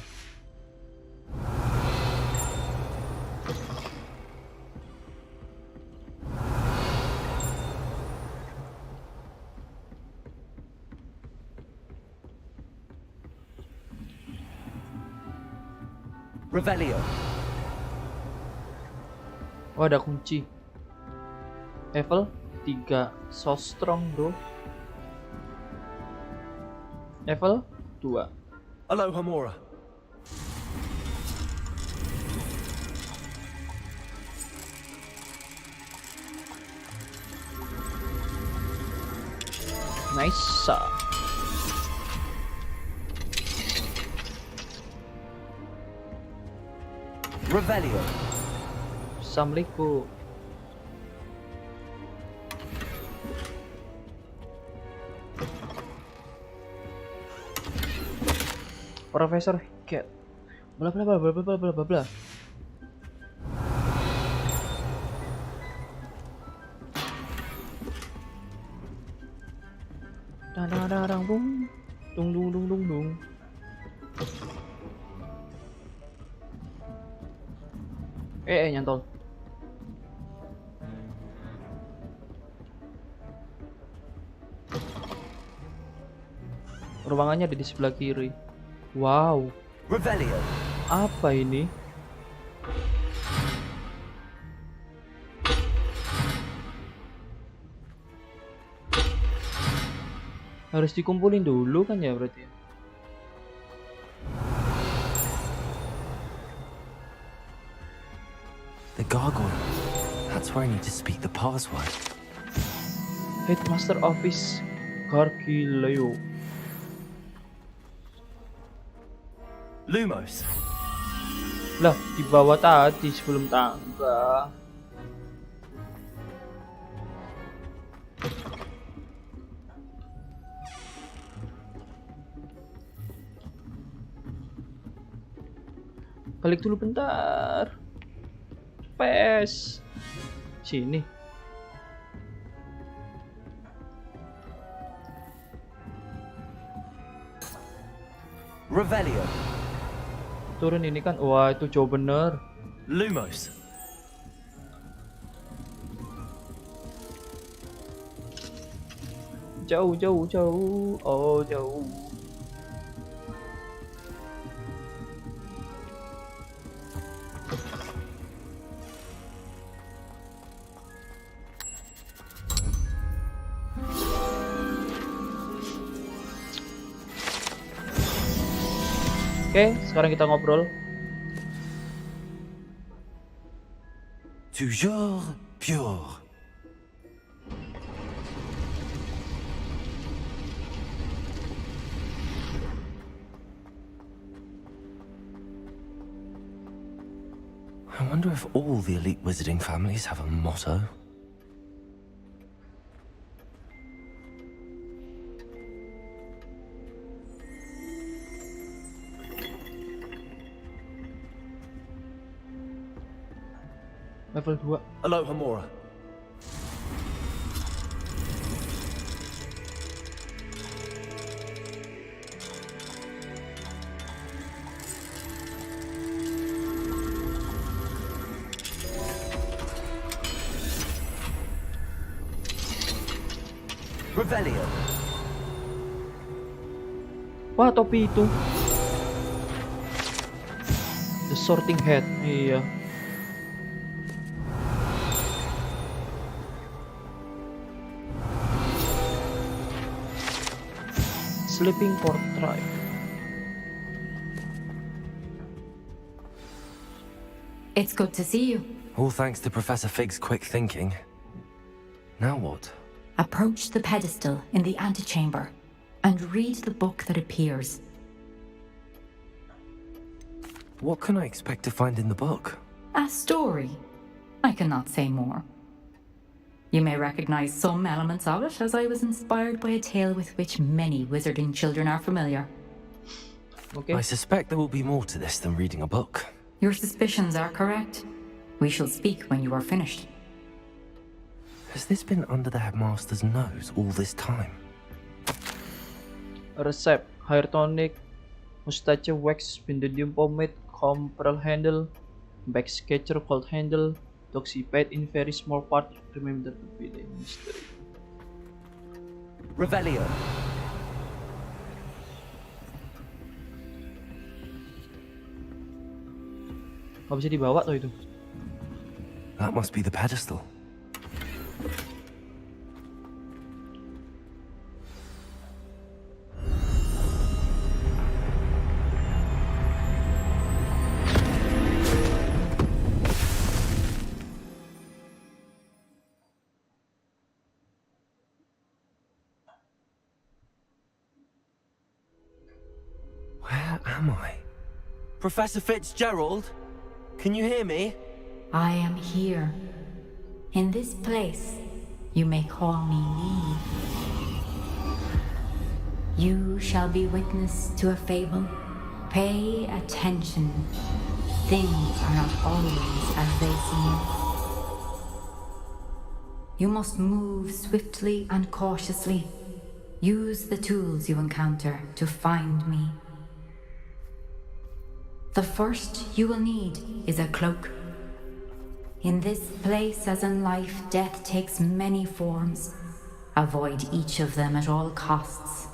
Revelio. Oh, ada kunci. Level 3 so strong, bro. Level 2. Aloha Mora. Nice. Revelio. Assalamualaikum. Profesor Cat. Bla bla bla bla bla bla bla bla. Dadang bung. Dung. Nyantol. Ruangannya ada di sebelah kiri. Wow. Revelio. Apa ini? Harus dikumpulin dulu kan ya berarti. The gargoyle. That's where I need to speak the password. Headmaster Office Gargileo. Lumos. Lah, di bawah tadi sebelum tangga. Balik dulu bentar. PS. Sini. Revelio. Turun ini kan, wah itu jauh bener. Lumos. Jauh, jauh, jauh. Oh, jauh. Oke, sekarang kita ngobrol. Toujours pure. I wonder if all the elite wizarding families have a motto. Level 2. Aloha Mora. Revelio. Wah, topi itu. The Sorting Hat. Iya. Sleeping Portrait. It's good to see you. All thanks to Professor Fig's quick thinking. Now what? Approach the pedestal in the antechamber and read the book that appears. What can I expect to find in the book? A story. I cannot say more. You may recognize some elements of it, as I was inspired by a tale with which many wizarding children are familiar. Okay. I suspect there will be more to this than reading a book. Your suspicions are correct. We shall speak when you are finished. Has this been under the headmaster's nose all this time? Resep: hair tonic, mustache wax, Bendidium pomade, comb pearl handle, back sketcher cold handle, toxipate in very small part. Remember to be the mystery. Revelio. Gak bisa dibawa tuh itu. That must be the pedestal. Where am I? Professor Fitzgerald? Can you hear me? I am here. In this place, you may call me Neve. You shall be witness to a fable. Pay attention. Things are not always as they seem. You must move swiftly and cautiously. Use the tools you encounter to find me. The first you will need is a cloak. In this place, as in life, death takes many forms. Avoid each of them at all costs.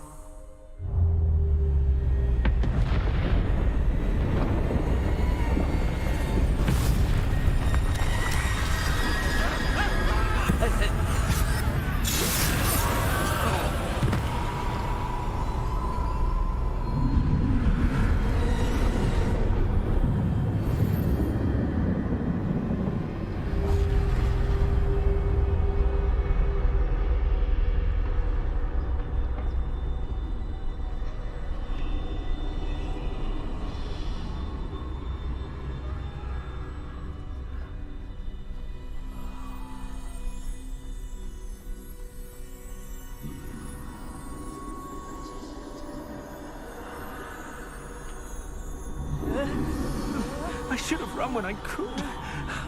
I should have run when I could.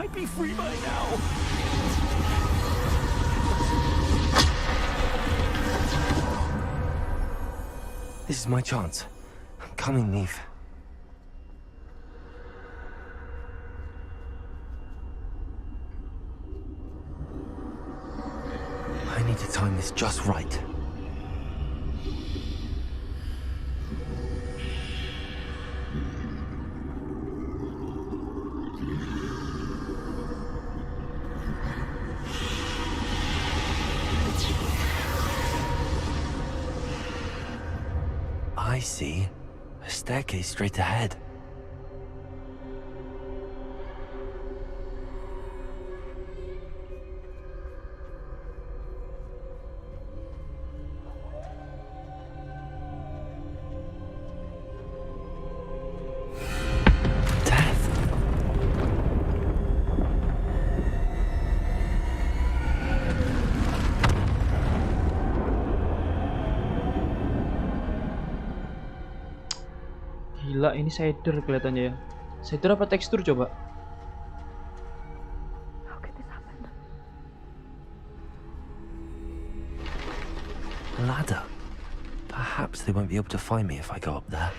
I'd be free by now. This is my chance. I'm coming, Neve. this just right. I see. A staircase straight ahead. Gila, ini shader kelihatannya ya. Shader apa tekstur coba? A ladder. Perhaps they won't be able to find me if I go up there.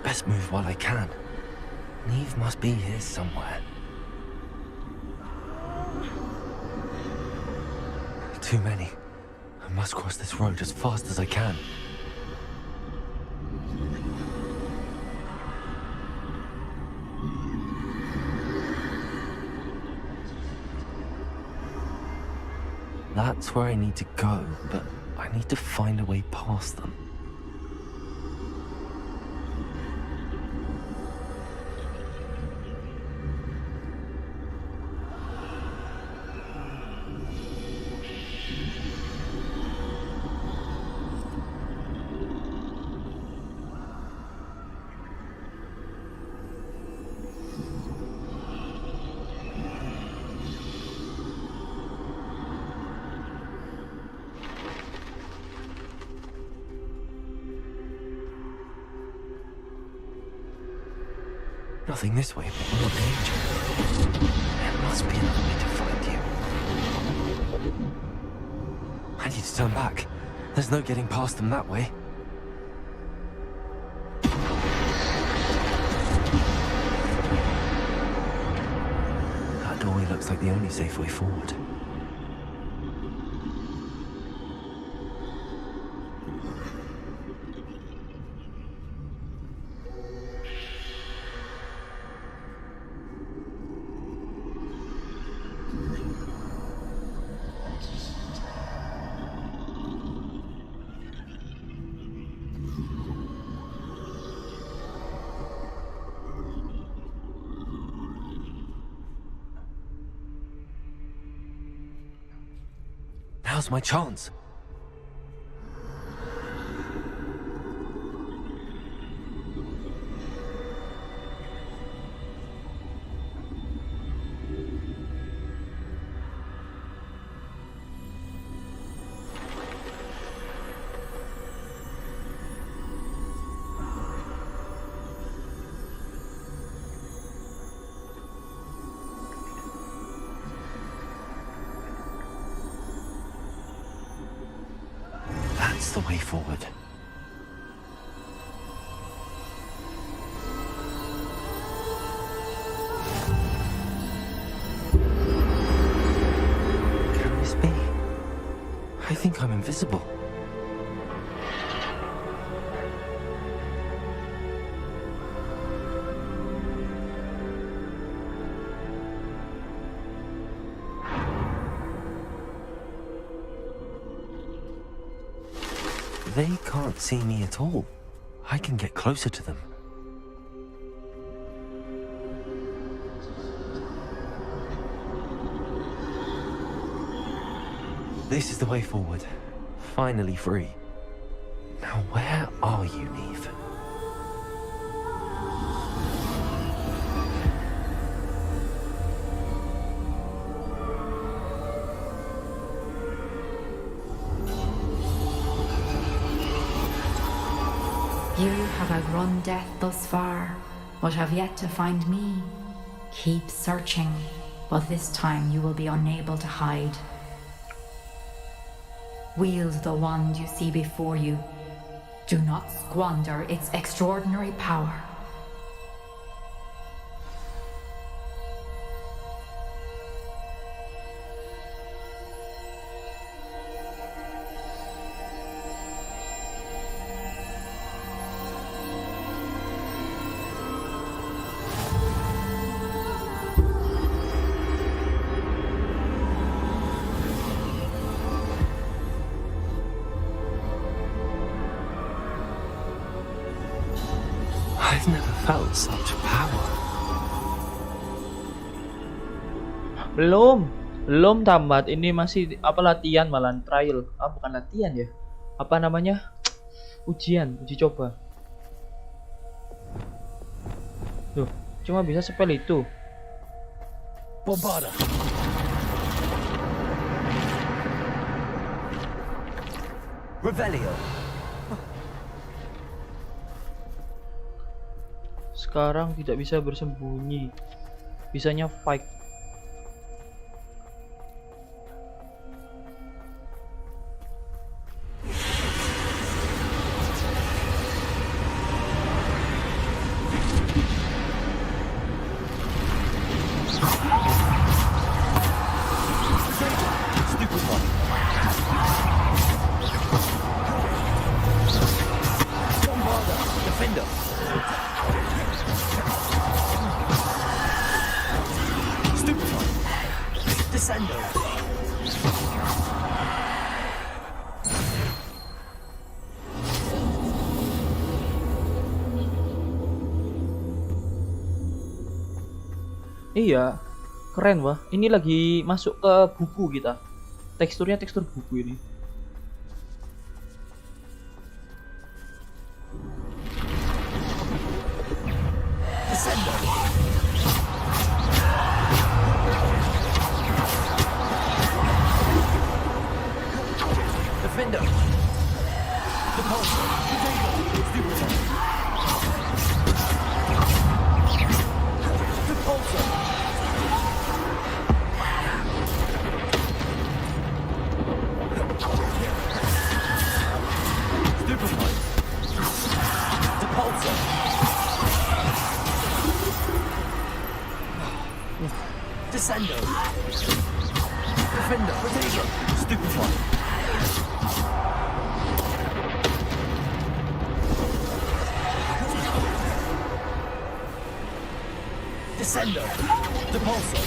Best move while I can. Neve must be here somewhere. Too many. I must cross this road as fast as I can. That's where I need to go, but I need to find a way past them. Nothing this way, but not danger. There must be another way to find you. I need to turn back. There's no getting past them that way. That doorway looks like the only safe way forward. Now's my chance. That's the way forward. Can this be? I think I'm invisible. They can't see me at all. I can get closer to them. This is the way forward. Finally free. Now where are you, Neve? outrun death thus far, but have yet to find me. Keep searching, but this time you will be unable to hide. Wield the wand you see before you. Do not squander its extraordinary power. I've never felt such power. Belum tamat. Ini masih apa, latihan, malah trial. Bukan latihan ya. Apa namanya? Uji coba. Loh, cuma bisa spell itu. Bombarda. Revelio. Sekarang tidak bisa bersembunyi. Bisanya fight. Iya, keren wah. Ini lagi masuk ke buku kita. Teksturnya tekstur buku ini. Descendo. Defender. Potato. Stupefy. Descendo. Depulso.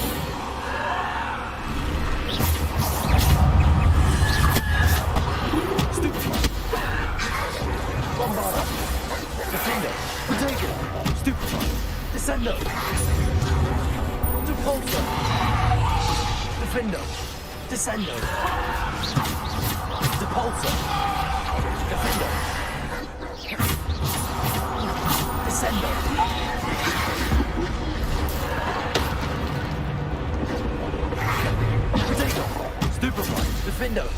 Stupefy. Bombarda. Defender. Potato. Stupefy. Descendo. Depulso. Defender. Descendo. Depulso. Defender. Descendo. Potato. Stupefy. Defender.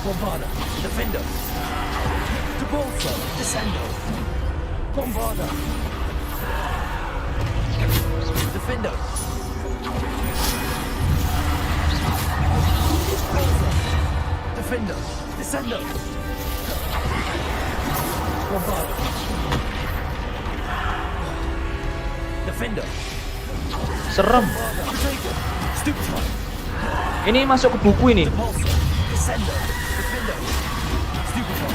Bombarda. Defender. Depulso. Descendo. Bombarda. Defender. Defender. Descendo. Bombarda. Defender. Serem. Stupefy. Ini masuk ke buku ini. Descender. Defender. Stupefy.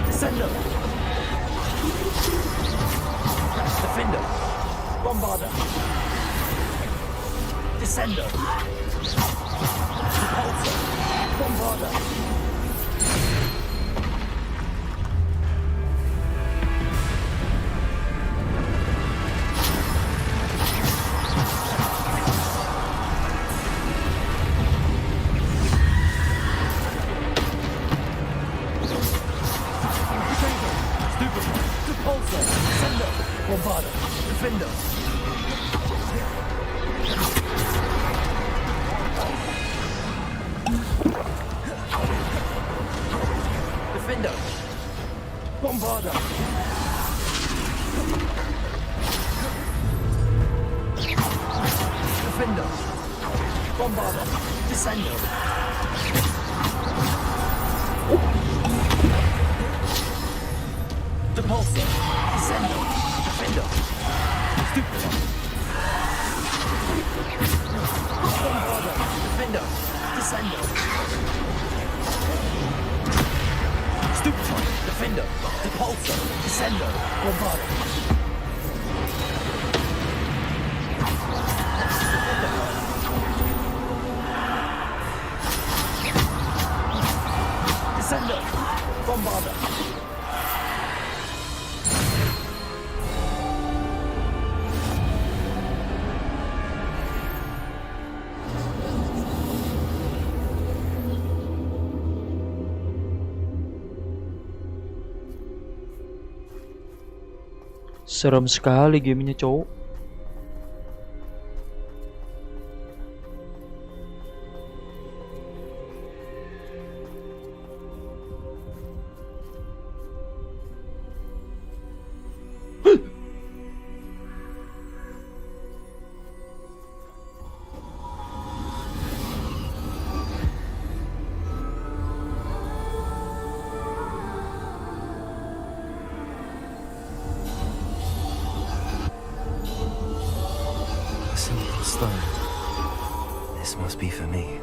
Descender. Defender. Bombarder. Descender. Repulsor. Bombarder. Repulsor. Descender. Bombarder. Defender. Defender. Bombarder. Defender. Bombarder. Descender. Depulsor. Descender. Defender. Stupefy. Bombarder. Defender. Descender. Stupefy. Defender. Depulsor. Descender. Bombarder. Descender. Bombarder. Serem sekali gamenya, cowok. Simple stone. This must be for me.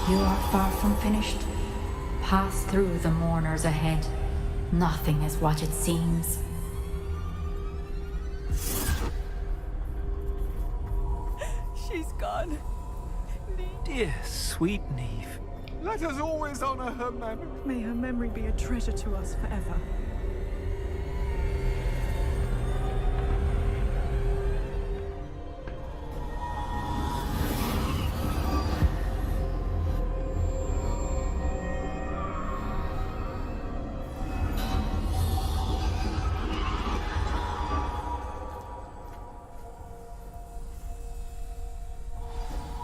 You are far from finished. Pass through the mourners ahead. Nothing is what it seems. She's gone. Dear sweet Neve. Let us always honor her memory. May her memory be a treasure to us forever.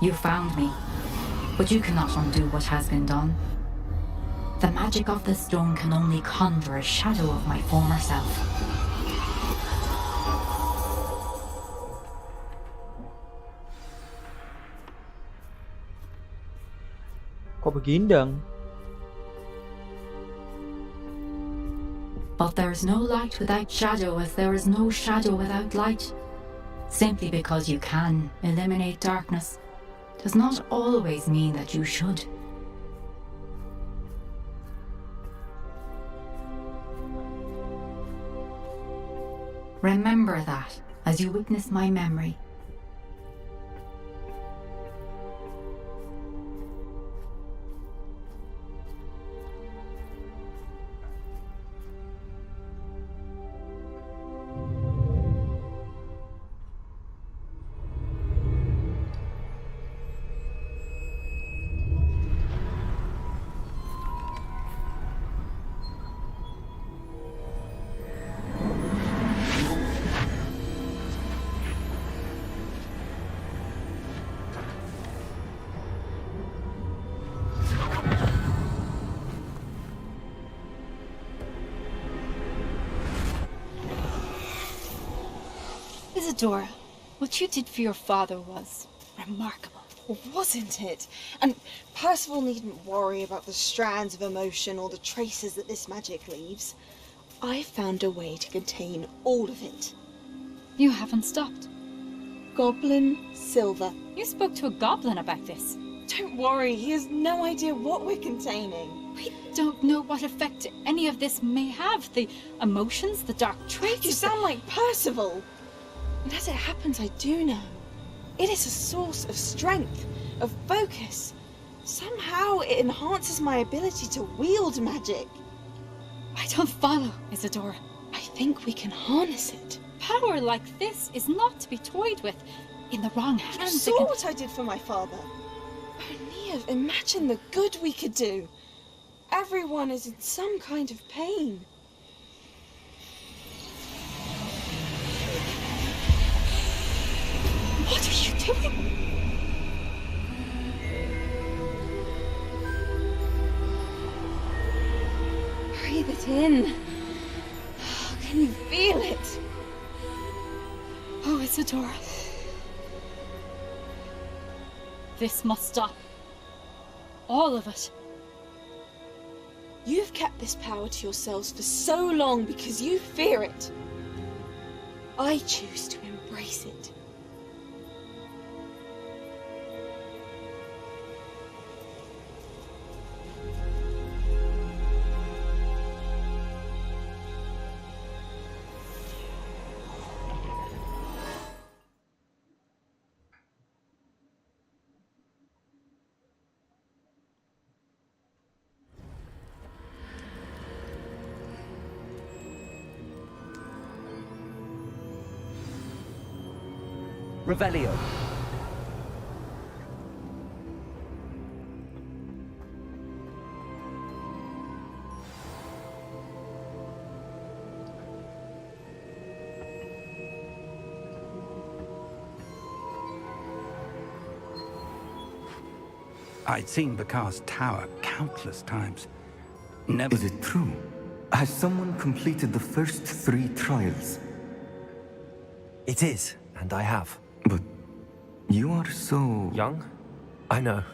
You found me, but you cannot undo what has been done. The magic of the stone can only conjure a shadow of my former self. Kok begindang? But there is no light without shadow, as there is no shadow without light. Simply because you can eliminate darkness does not always mean that you should. Remember that as you witness my memory. Isadora, what you did for your father was remarkable. Wasn't it? And Percival needn't worry about the strands of emotion or the traces that this magic leaves. I found a way to contain all of it. You haven't stopped. Goblin silver. You spoke to a goblin about this. Don't worry, he has no idea what we're containing. We don't know what effect any of this may have. The emotions, the dark traits. You sound like Percival. And as it happens, I do know. It is a source of strength, of focus. Somehow it enhances my ability to wield magic. I don't follow, Isadora. I think we can harness it. Power like this is not to be toyed with. In the wrong You hands, saw what I did for my father. Oh, Neve, imagine the good we could do. Everyone is in some kind of pain. What are you doing? Breathe it in. Can you feel it? Oh, Isadora. This must stop. All of it. You've kept this power to yourselves for so long because you fear it. I choose to embrace it. Revelio. I'd seen Bakar's tower countless times. Never... Is it true? Has someone completed the first 3 trials? It is, and I have. But you are so... young? I know.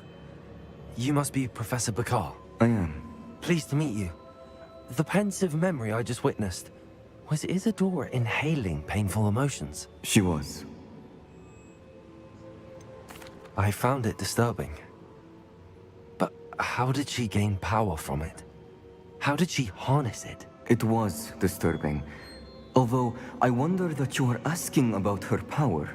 You must be Professor Bakar. I am. Pleased to meet you. The pensive memory I just witnessed, was Isadora inhaling painful emotions? She was. I found it disturbing. But how did she gain power from it? How did she harness it? It was disturbing. Although, I wonder that you are asking about her power.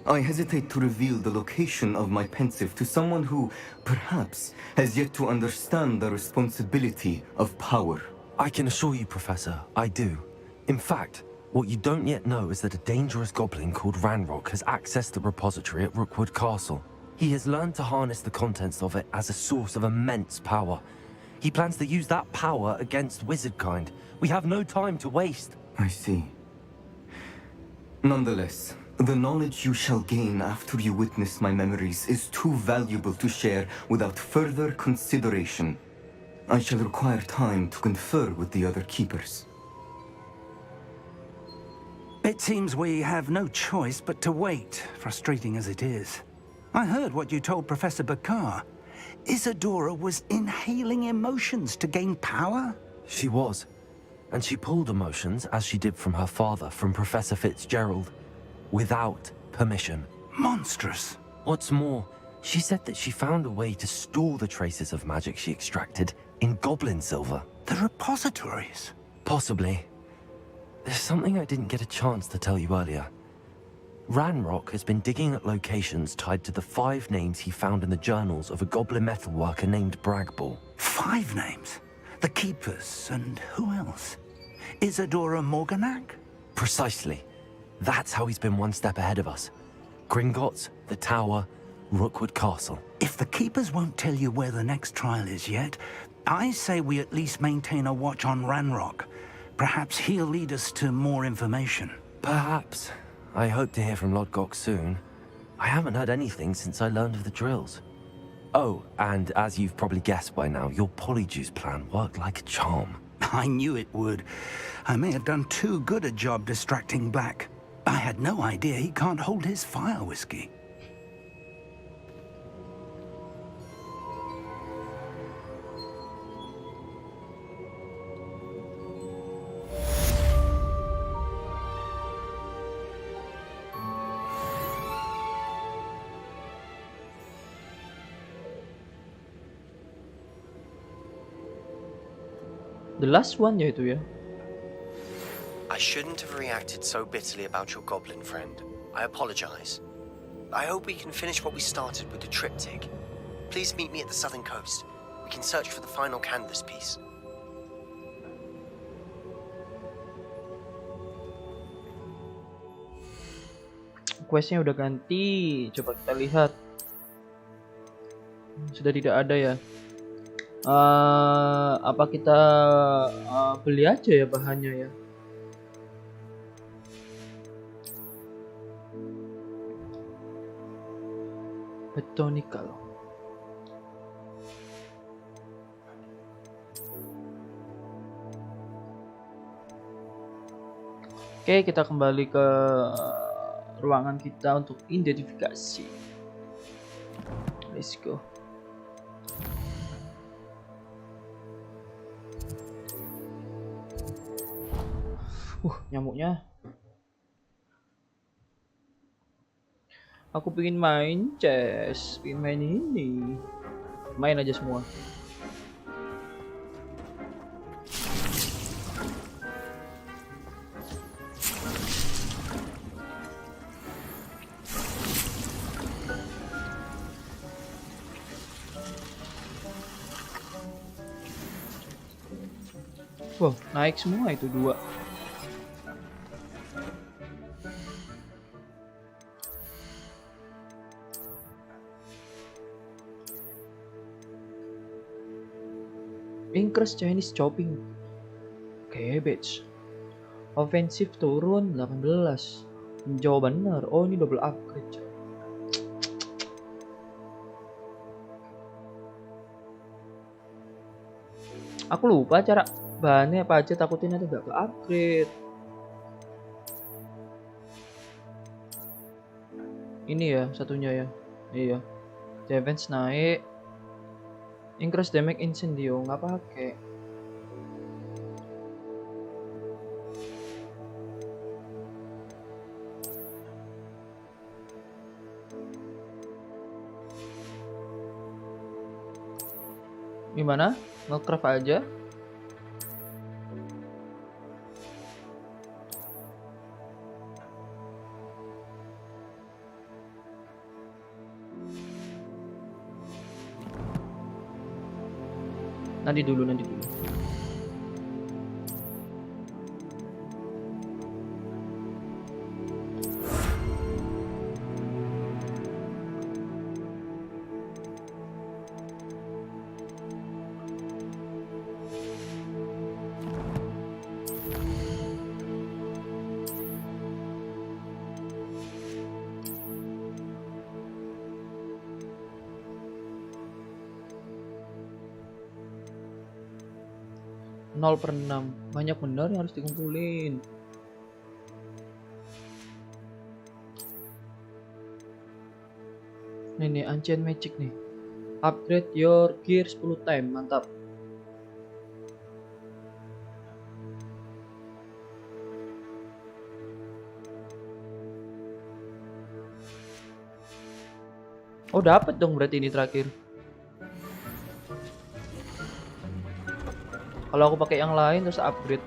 I hesitate to reveal the location of my pensive to someone who, perhaps, has yet to understand the responsibility of power. I can assure you, Professor, I do. In fact, what you don't yet know is that a dangerous goblin called Ranrock has accessed the repository at Rookwood Castle. He has learned to harness the contents of it as a source of immense power. He plans to use that power against wizardkind. We have no time to waste. I see. Nonetheless, the knowledge you shall gain after you witness my memories is too valuable to share without further consideration. I shall require time to confer with the other keepers. It seems we have no choice but to wait, frustrating as it is. I heard what you told Professor Bakar. Isadora was inhaling emotions to gain power? She was. And she pulled emotions, as she did from her father, from Professor Fitzgerald, without permission. Monstrous. What's more, she said that she found a way to store the traces of magic she extracted in goblin silver. The repositories? Possibly. There's something I didn't get a chance to tell you earlier. Ranrock has been digging at locations tied to the 5 names he found in the journals of a goblin metalworker named Bragball. 5 names? The Keepers, and who else? Isadora Morganac? Precisely. That's how he's been one step ahead of us. Gringotts, the Tower, Rookwood Castle. If the Keepers won't tell you where the next trial is yet, I say we at least maintain a watch on Ranrock. Perhaps he'll lead us to more information. Perhaps. I hope to hear from Lodgok soon. I haven't heard anything since I learned of the drills. Oh, and as you've probably guessed by now, your polyjuice plan worked like a charm. I knew it would. I may have done too good a job distracting Black. I had no idea he can't hold his fire whiskey. The last one ya itu ya. I shouldn't have reacted so bitterly about your goblin friend. I apologize. I hope we can finish what we started with the triptych. Please meet me at the southern coast. We can search for the final canvas piece. Questnya udah ganti, coba kita lihat. Sudah tidak ada ya. Apa kita beli aja ya bahannya ya? Botanical. Oke, kita kembali ke ruangan kita untuk identifikasi. Let's go. Nyamuknya. Aku pengen main chess, pengen main ini. Main aja semua. Wow, naik semua itu 2. Increase Chinese chopping. Cabbage. Offensive turun 18. Jauh bener. Oh, ini double upgrade. Aku lupa cara bahannya apa aja, takutin nanti gak ke upgrade. Ini ya satunya ya. Iya. Defense naik. Increase damage incendio nggak pakai. Gimana? Nge-craft aja. Nanti dulu. 0/6. Banyak bener yang harus dikumpulin. Ini Ancient Magic nih. Upgrade your gear 10 time. Mantap. Oh, dapat dong berarti ini terakhir. Kalau aku pakai yang lain terus upgrade.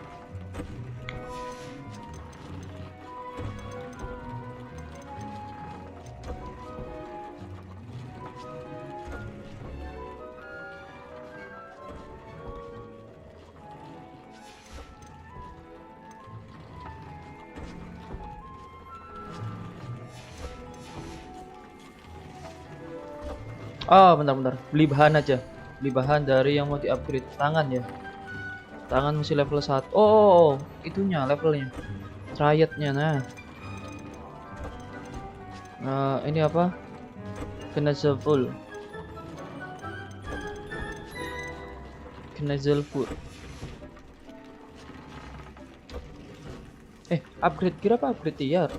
Oh, bentar. Beli bahan aja. Beli bahan dari yang mau di-upgrade. Tangan ya. Tangan masih level 1. Oh, itunya levelnya. Riotnya nah. Ini apa? Knuzzle full. Upgrade gear apa upgrade tiar?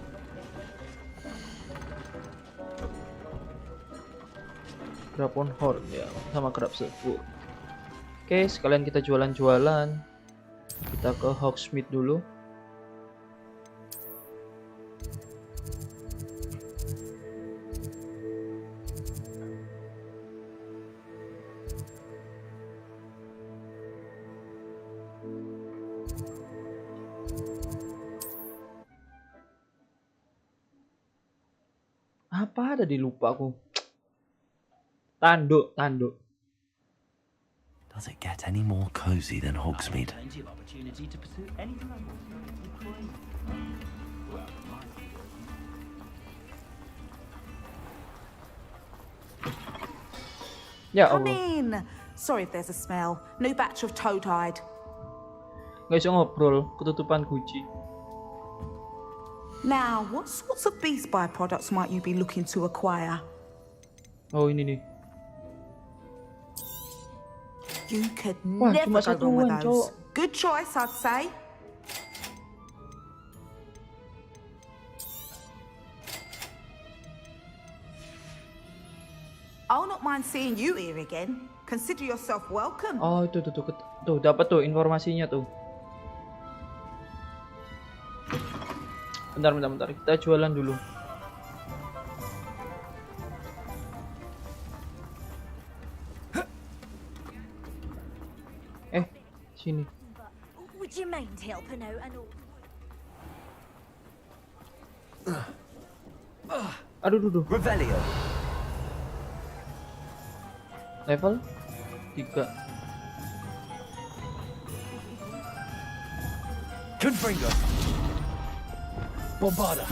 Grapon horn ya, sama grab sefu. Oke, sekalian kita jualan-jualan. Kita ke Hogsmeade dulu. Apa ada di lupa aku? Tanduk. Does it get any more cozy than Hogsmeade? Ya Come Allah, in. Sorry if there's a smell. New batch of toad-hide. nggak bisa ngobrol, ketutupan guci. Now, what sorts of beast byproducts might you be looking to acquire? Oh ini nih. You could Wah, never cuma go wrong with satuan, those. cowok. Good choice, I'd say. I'll not mind seeing you here again. Consider yourself welcome. Oh itu tuh dapat tuh informasinya tuh. Bentar, kita jualan dulu. Sini. Would you mind helping out an old... Aduh. Revelio. Level 3. Confringo. Bombarda.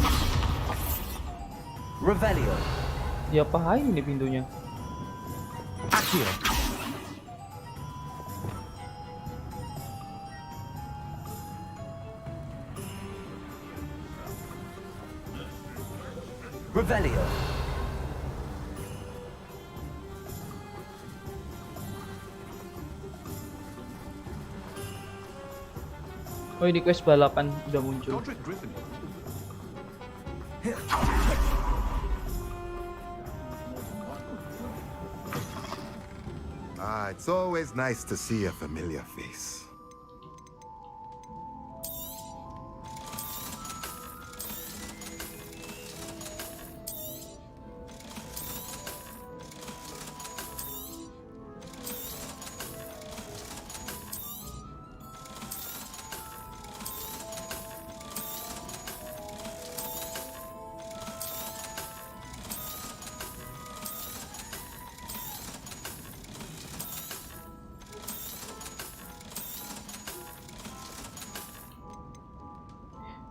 Revelio. Diapain ini pintunya? Accio. Revelio. Oh ini quest balapan udah muncul. It's always nice to see a familiar face.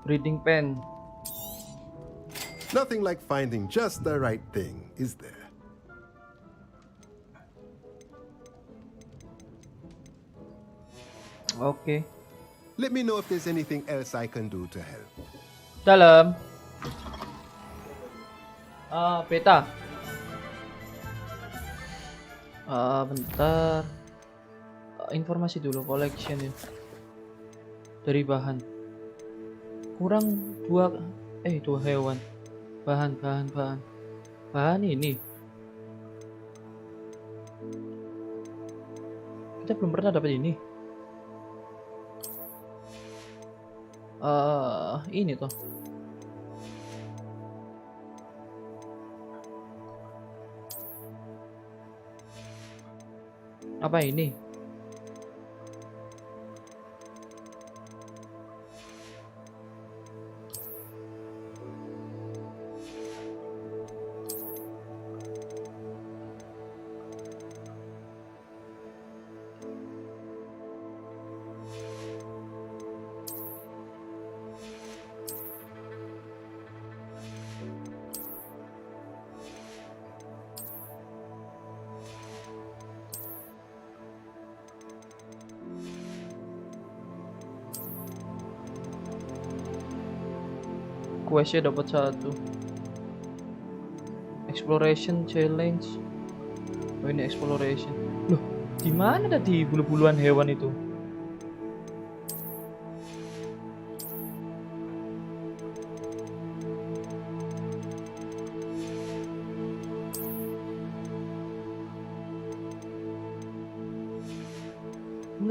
Reading pen. Nothing like finding just the right thing, is there? Oke. Let me know if there's anything else I can do to help. Dalam. Beta. Bentar. Informasi dulu collection ya. Dari bahan. Kurang dua hewan. Bahan ini. Kita belum pernah dapat ini. Ini toh. Apa ini? Questnya dapat 1. Exploration challenge. Oh ini exploration. Loh, di mana tadi bulu-buluan hewan itu?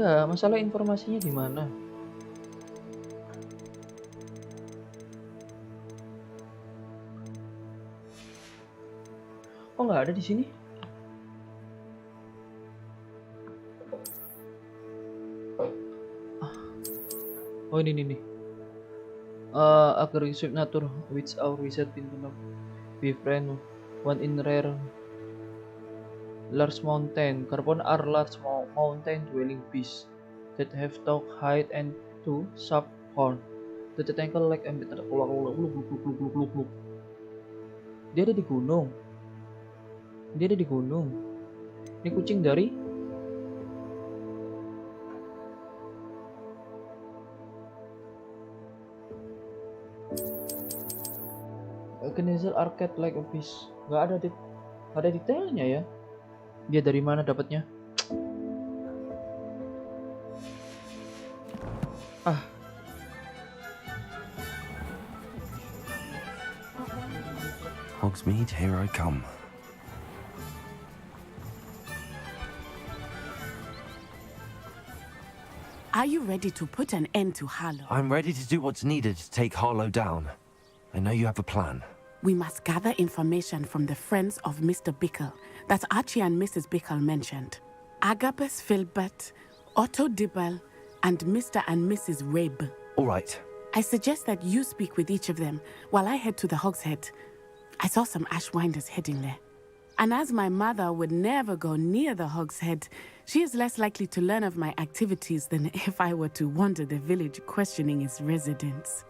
Enggak, masalah informasinya di mana? Oh, nggak ada di sini. Oh, ini nih. Aggressive nature which our reset into befriend one in rare large mountain. Carbon are large mountain dwelling beasts that have talk, height, and two sharp horn. The tentacle like embed. Dia ada di gunung. Dia ada di gunung. Ini kucing dari Organizer arcade like a beast. Gak ada detailnya ya. Dia dari mana dapatnya? Hogsmeade, here I come. Are you ready to put an end to Harlow? I'm ready to do what's needed to take Harlow down. I know you have a plan. We must gather information from the friends of Mr. Bickle that Archie and Mrs. Bickle mentioned. Agabus Filbert, Otto Dibble, and Mr. and Mrs. Rabe. All right. I suggest that you speak with each of them while I head to the Hogshead. I saw some Ashwinders heading there. And as my mother would never go near the Hogshead, she is less likely to learn of my activities than if I were to wander the village questioning its residents.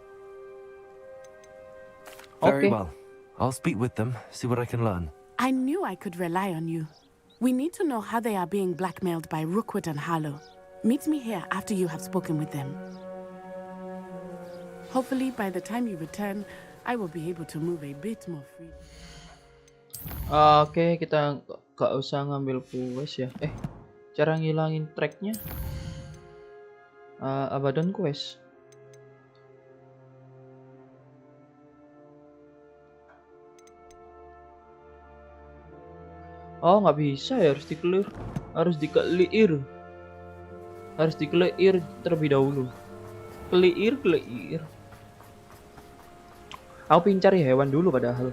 Very well. I'll speak with them, see what I can learn. I knew I could rely on you. We need to know how they are being blackmailed by Rookwood and Harlow. Meet me here after you have spoken with them. Hopefully, by the time you return, I will be able to move a bit more freely. Oke, kita gak usah ngambil quest ya. Cara ngilangin tracknya Abaddon quest. Oh, nggak bisa ya, harus dikelir, harus dikelir terlebih dahulu. Kelir. Aku pengen cari hewan dulu padahal.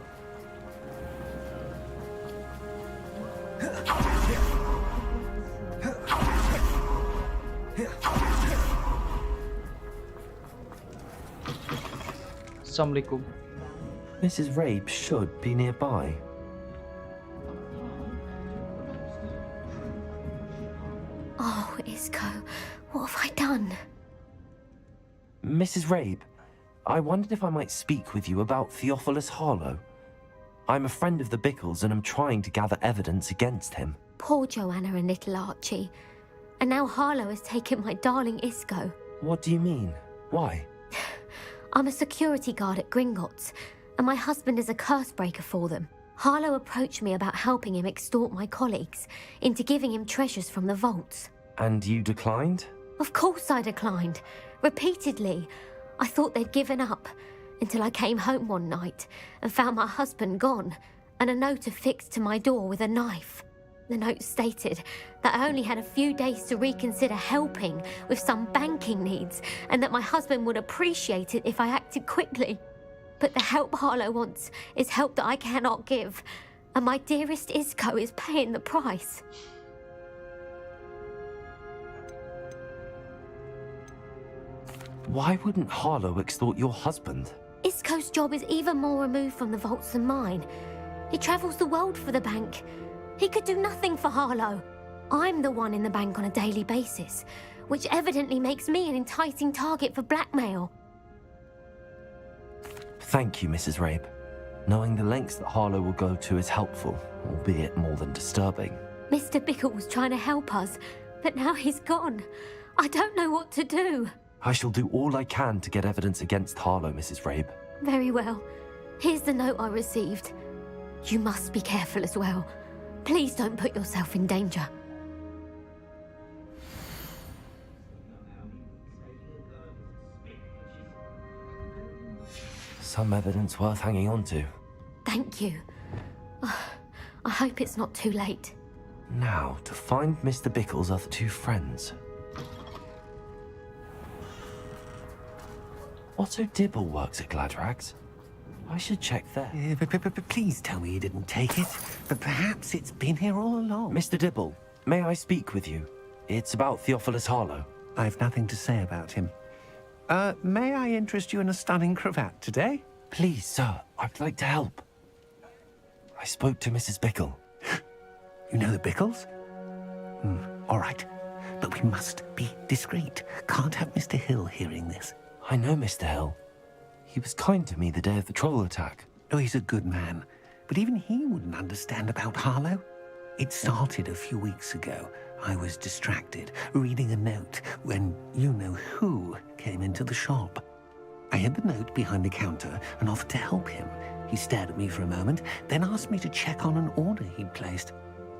Assalamualaikum. Mrs. Rabe should be nearby. Oh, Isco, what have I done? Mrs. Rabe, I wondered if I might speak with you about Theophilus Harlow. I'm a friend of the Bickles and I'm trying to gather evidence against him. Poor Joanna and little Archie. And now Harlow has taken my darling Isco. What do you mean? Why? I'm a security guard at Gringotts, and my husband is a curse breaker for them. Harlow approached me about helping him extort my colleagues into giving him treasures from the vaults. And you declined? Of course I declined. Repeatedly. I thought they'd given up, until I came home one night and found my husband gone, and a note affixed to my door with a knife. The note stated that I only had a few days to reconsider helping with some banking needs, and that my husband would appreciate it if I acted quickly. But the help Harlow wants is help that I cannot give, and my dearest Isco is paying the price. Why wouldn't Harlow extort your husband? Isco's job is even more removed from the vaults than mine. He travels the world for the bank. He could do nothing for Harlow. I'm the one in the bank on a daily basis, which evidently makes me an enticing target for blackmail. Thank you, Mrs. Rabe. Knowing the lengths that Harlow will go to is helpful, albeit more than disturbing. Mr. Bickle was trying to help us, but now he's gone. I don't know what to do. I shall do all I can to get evidence against Harlow, Mrs. Rabe. Very well. Here's the note I received. You must be careful as well. Please don't put yourself in danger. Some evidence worth hanging on to. Thank you. I hope it's not too late. Now, to find Mr. Bickle's other two friends. Otto Dibble works at Gladrags. I should check there. But please tell me you didn't take it. But perhaps it's been here all along. Mr. Dibble, may I speak with you? It's about Theophilus Harlow. I've nothing to say about him. May I interest you in a stunning cravat today? Please, sir, I'd like to help. I spoke to Mrs. Bickle. You know the Bickles? All right. But we must be discreet. Can't have Mr. Hill hearing this. I know Mr. Hill. He was kind to me the day of the troll attack. Oh, he's a good man. But even he wouldn't understand about Harlow. It started a few weeks ago. I was distracted, reading a note, when you-know-who came into the shop. I hid the note behind the counter and offered to help him. He stared at me for a moment, then asked me to check on an order he'd placed.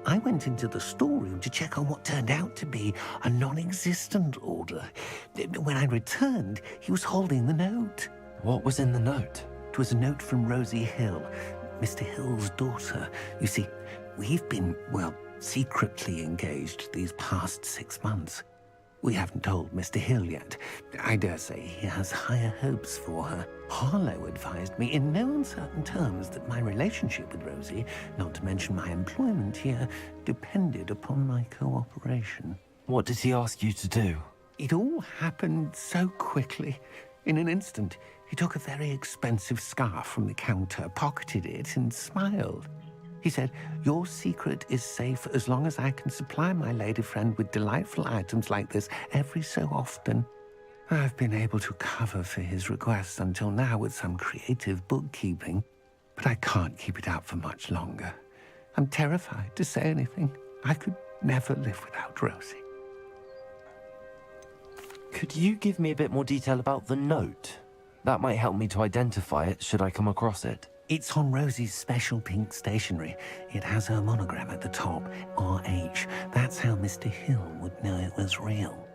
I went into the storeroom to check on what turned out to be a non-existent order. When I returned, he was holding the note. What was in the note? It was a note from Rosie Hill, Mr. Hill's daughter. You see, we've been, well, secretly engaged these past 6 months. We haven't told Mr. Hill yet. I dare say he has higher hopes for her. Harlow advised me in no uncertain terms that my relationship with Rosie, not to mention my employment here, depended upon my cooperation. What did he ask you to do? It all happened so quickly. In an instant, he took a very expensive scarf from the counter, pocketed it, and smiled. He said, "Your secret is safe as long as I can supply my lady friend with delightful items like this every so often." I've been able to cover for his requests until now with some creative bookkeeping, but I can't keep it up for much longer. I'm terrified to say anything. I could never live without Rosie. Could you give me a bit more detail about the note? That might help me to identify it should I come across it. It's on Rosie's special pink stationery. It has her monogram at the top, RH. That's how Mr. Hill would know it was real.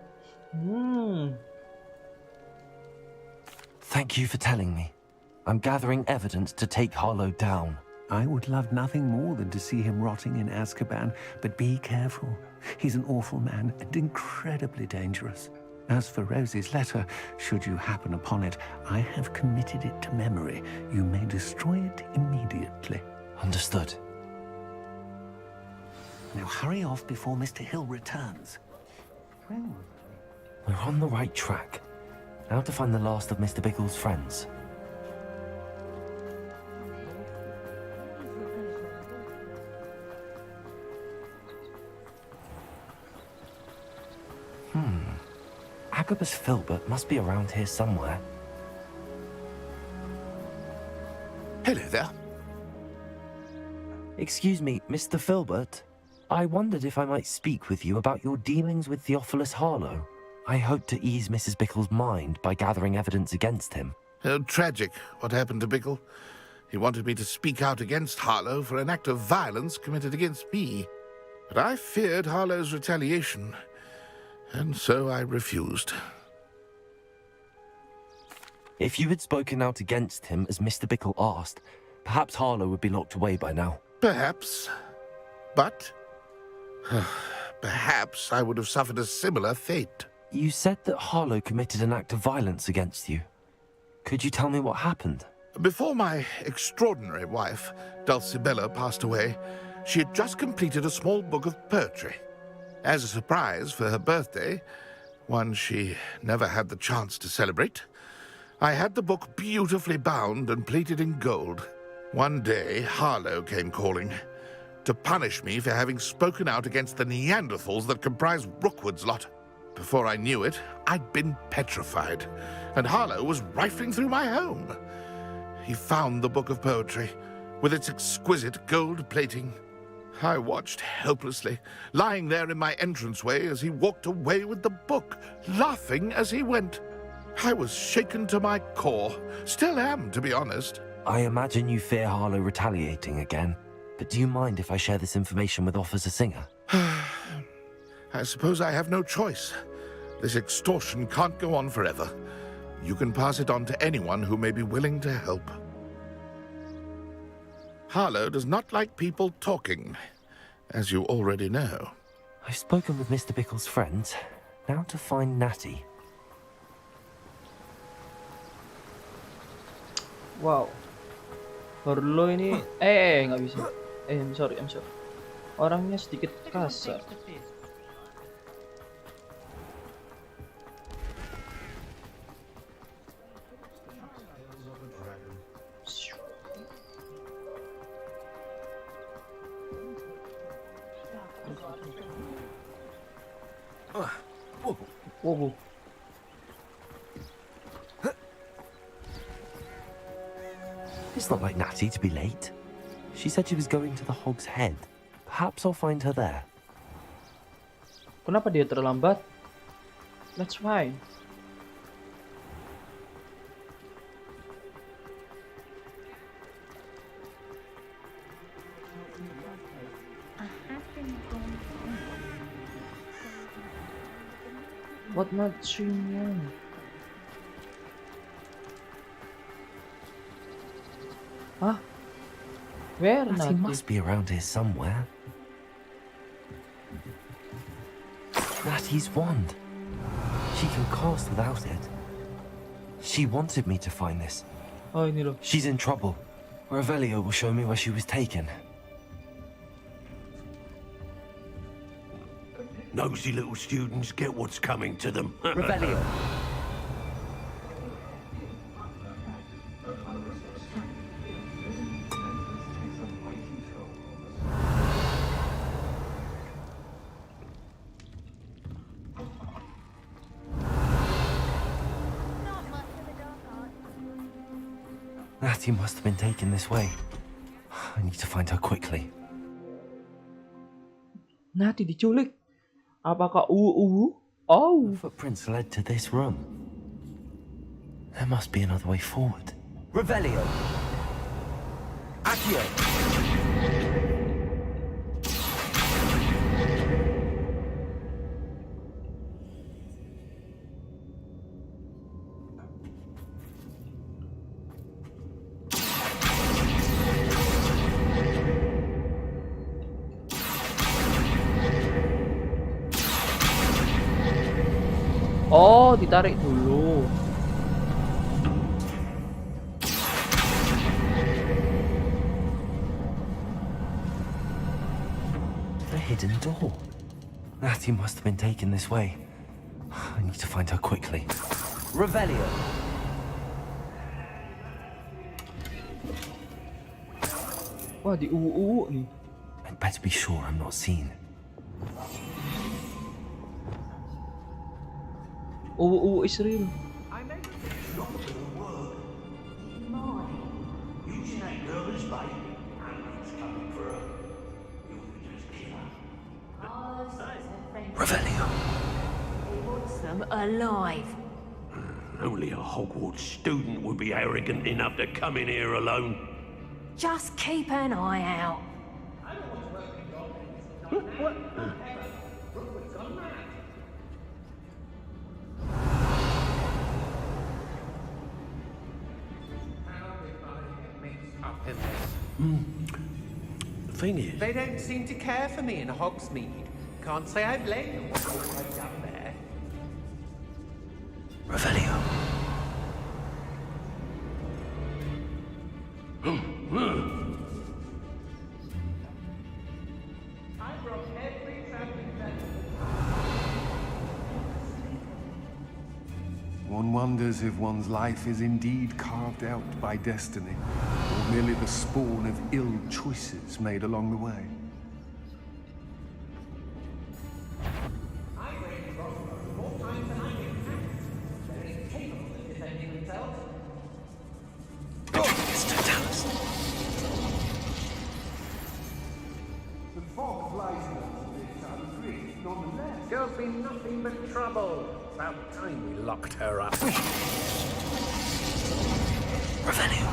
Thank you for telling me. I'm gathering evidence to take Harlow down. I would love nothing more than to see him rotting in Azkaban, but be careful. He's an awful man and incredibly dangerous. As for Rosie's letter, should you happen upon it, I have committed it to memory. You may destroy it immediately. Understood. Now hurry off before Mr. Hill returns. We're on the right track. Now to find the last of Mr. Bickle's friends. Agabus Filbert must be around here somewhere. Hello there. Excuse me, Mr. Filbert. I wondered if I might speak with you about your dealings with Theophilus Harlow. I hope to ease Mrs. Bickle's mind by gathering evidence against him. Tragic, what happened to Bickle. He wanted me to speak out against Harlow for an act of violence committed against me. But I feared Harlow's retaliation, and so I refused. If you had spoken out against him as Mr. Bickle asked, perhaps Harlow would be locked away by now. Perhaps. But perhaps I would have suffered a similar fate. You said that Harlow committed an act of violence against you. Could you tell me what happened? Before my extraordinary wife, Dulcibella, passed away, she had just completed a small book of poetry. As a surprise for her birthday, one she never had the chance to celebrate, I had the book beautifully bound and plated in gold. One day, Harlow came calling to punish me for having spoken out against the Neanderthals that comprise Rookwood's lot. Before I knew it, I'd been petrified, and Harlow was rifling through my home. He found the book of poetry, with its exquisite gold plating. I watched helplessly, lying there in my entranceway as he walked away with the book, laughing as he went. I was shaken to my core. Still am, to be honest. I imagine you fear Harlow retaliating again, but do you mind if I share this information with Officer Singer? I suppose I have no choice. This extortion can't go on forever. You can pass it on to anyone who may be willing to help. Harlow does not like people talking, as you already know. I've spoken with Mr. Bickle's friends. Now to find Natty. Wow. Horlo ini nggak bisa. I'm sorry. Orangnya sedikit kasar. Whoa. It's not like Natty to be late. She said she was going to the Hog's Head. Perhaps I'll find her there. Kenapa dia terlambat? That's fine. What not seeing? Huh? Where Natty must be around here somewhere. Natty's wand. She can cast without it. She wanted me to find this. Oh, ini loh. She's in trouble. Revelio will show me where she was taken. Nosy little students get what's coming to them. Revelio. Natty must have been taken this way. I need to find her quickly. Natty diculik. Apakah Oh. The footprints led to this room. There must be another way forward. Revelio. Accio. Oh, ditarik dulu. The hidden door. Natty must have been taken this way. I need to find her quickly. Revelio. Wah, di nih. I'd better be sure I'm not seen. Is real. I may be shocked with a word. My, you ain't nervous, babe. He's coming for her. You just kill her. Revelio. He wants them alive. Only a Hogwarts student would be arrogant enough to come in here alone. Just keep an eye out. The thing is, They don't seem to care for me in Hogsmeade. Can't say I blame them for what I've done there. Revelio. I broke every traveling One wonders if one's life is indeed carved out by destiny, or merely the spawn of ill choices made along the way. The fog lies on this untreated, nonetheless. Girl's been nothing but trouble. About time we locked her up. Revelio.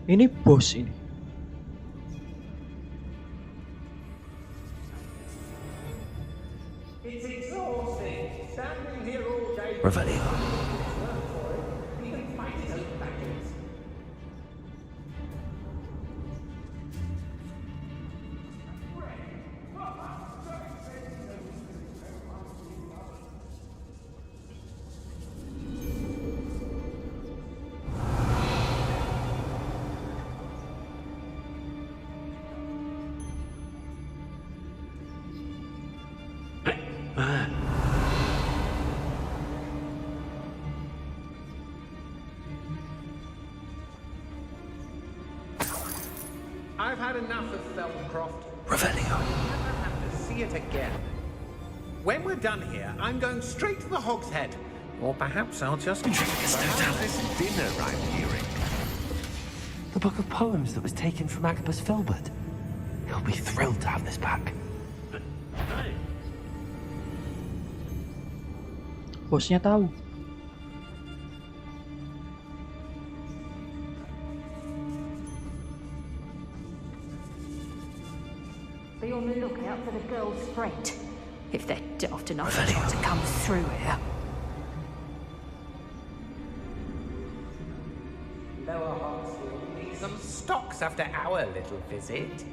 Ini bos ini. It's exhausting. Standing here all day. Revelio. Even fighting a little backwards. I've had enough of Felcroft. Revelio. Never have to see it again. When we're done here, I'm going straight to the Hog's Head. Or perhaps I'll just... This dinner I'm hearing. The book of poems that was taken from Agabus Filbert. He'll be thrilled to have this back. Bosnya tahu. Be on the lookout for the girl's friend. If they're daft enough to try to come through here. Lower Hogs will need some stocks after our little visit.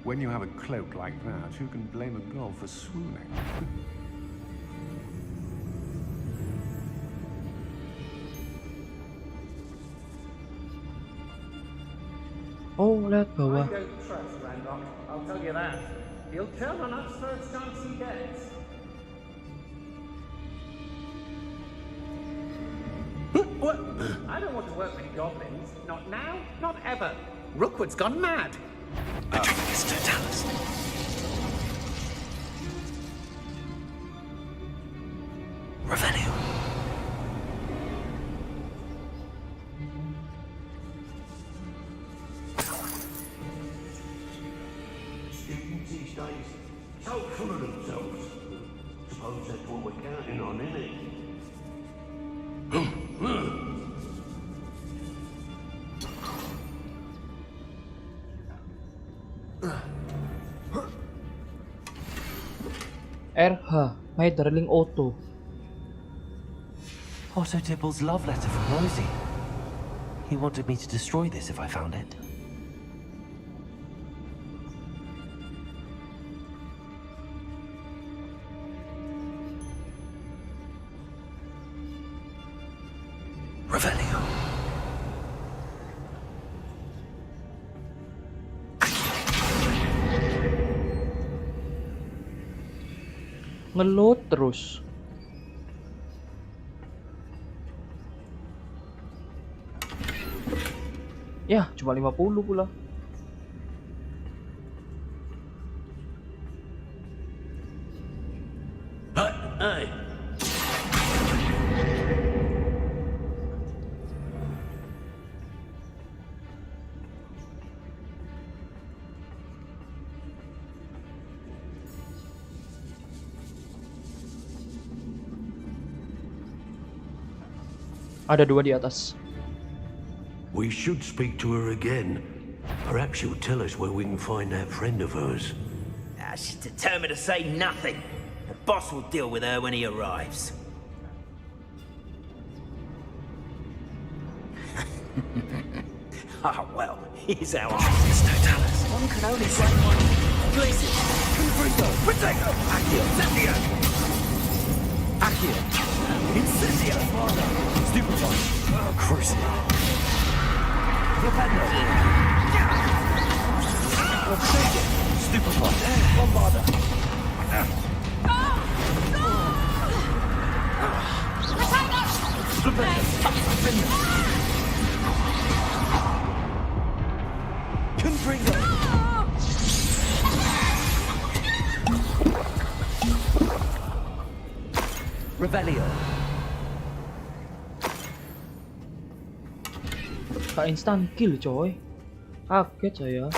When you have a cloak like that, who can blame a girl for swooning? Oh, lihat I bawah. don't trust Ranrock, I'll tell you that. He'll turn on us first chance he gets. What? I don't want to work with goblins. Not now, not ever. Rookwood's gone mad. Revelio. Students these days, so full of themselves. Suppose that's what we're counting on, isn't it? RH, my darling Otto. Otto Dibble's love letter from Rosie. He wanted me to destroy this if I found it. Revelio. Ngeload terus. Ya, cuma 50 pula. Hey! Ada dua di atas. We should speak to her again. Perhaps she'll tell us where we can find that friend of hers. She's determined to say nothing. The boss will deal with her when he arrives. Ah, well, here's our Totalis. One can only say one. Places. Confringo. Protego. Accio. Incendio. Accio. Incendio. Stupefy. Crucible. Propendo. Obsession. Stupefy. Bombarder. Confringo. Revelio. Kak instan kill coy. Kaget saya.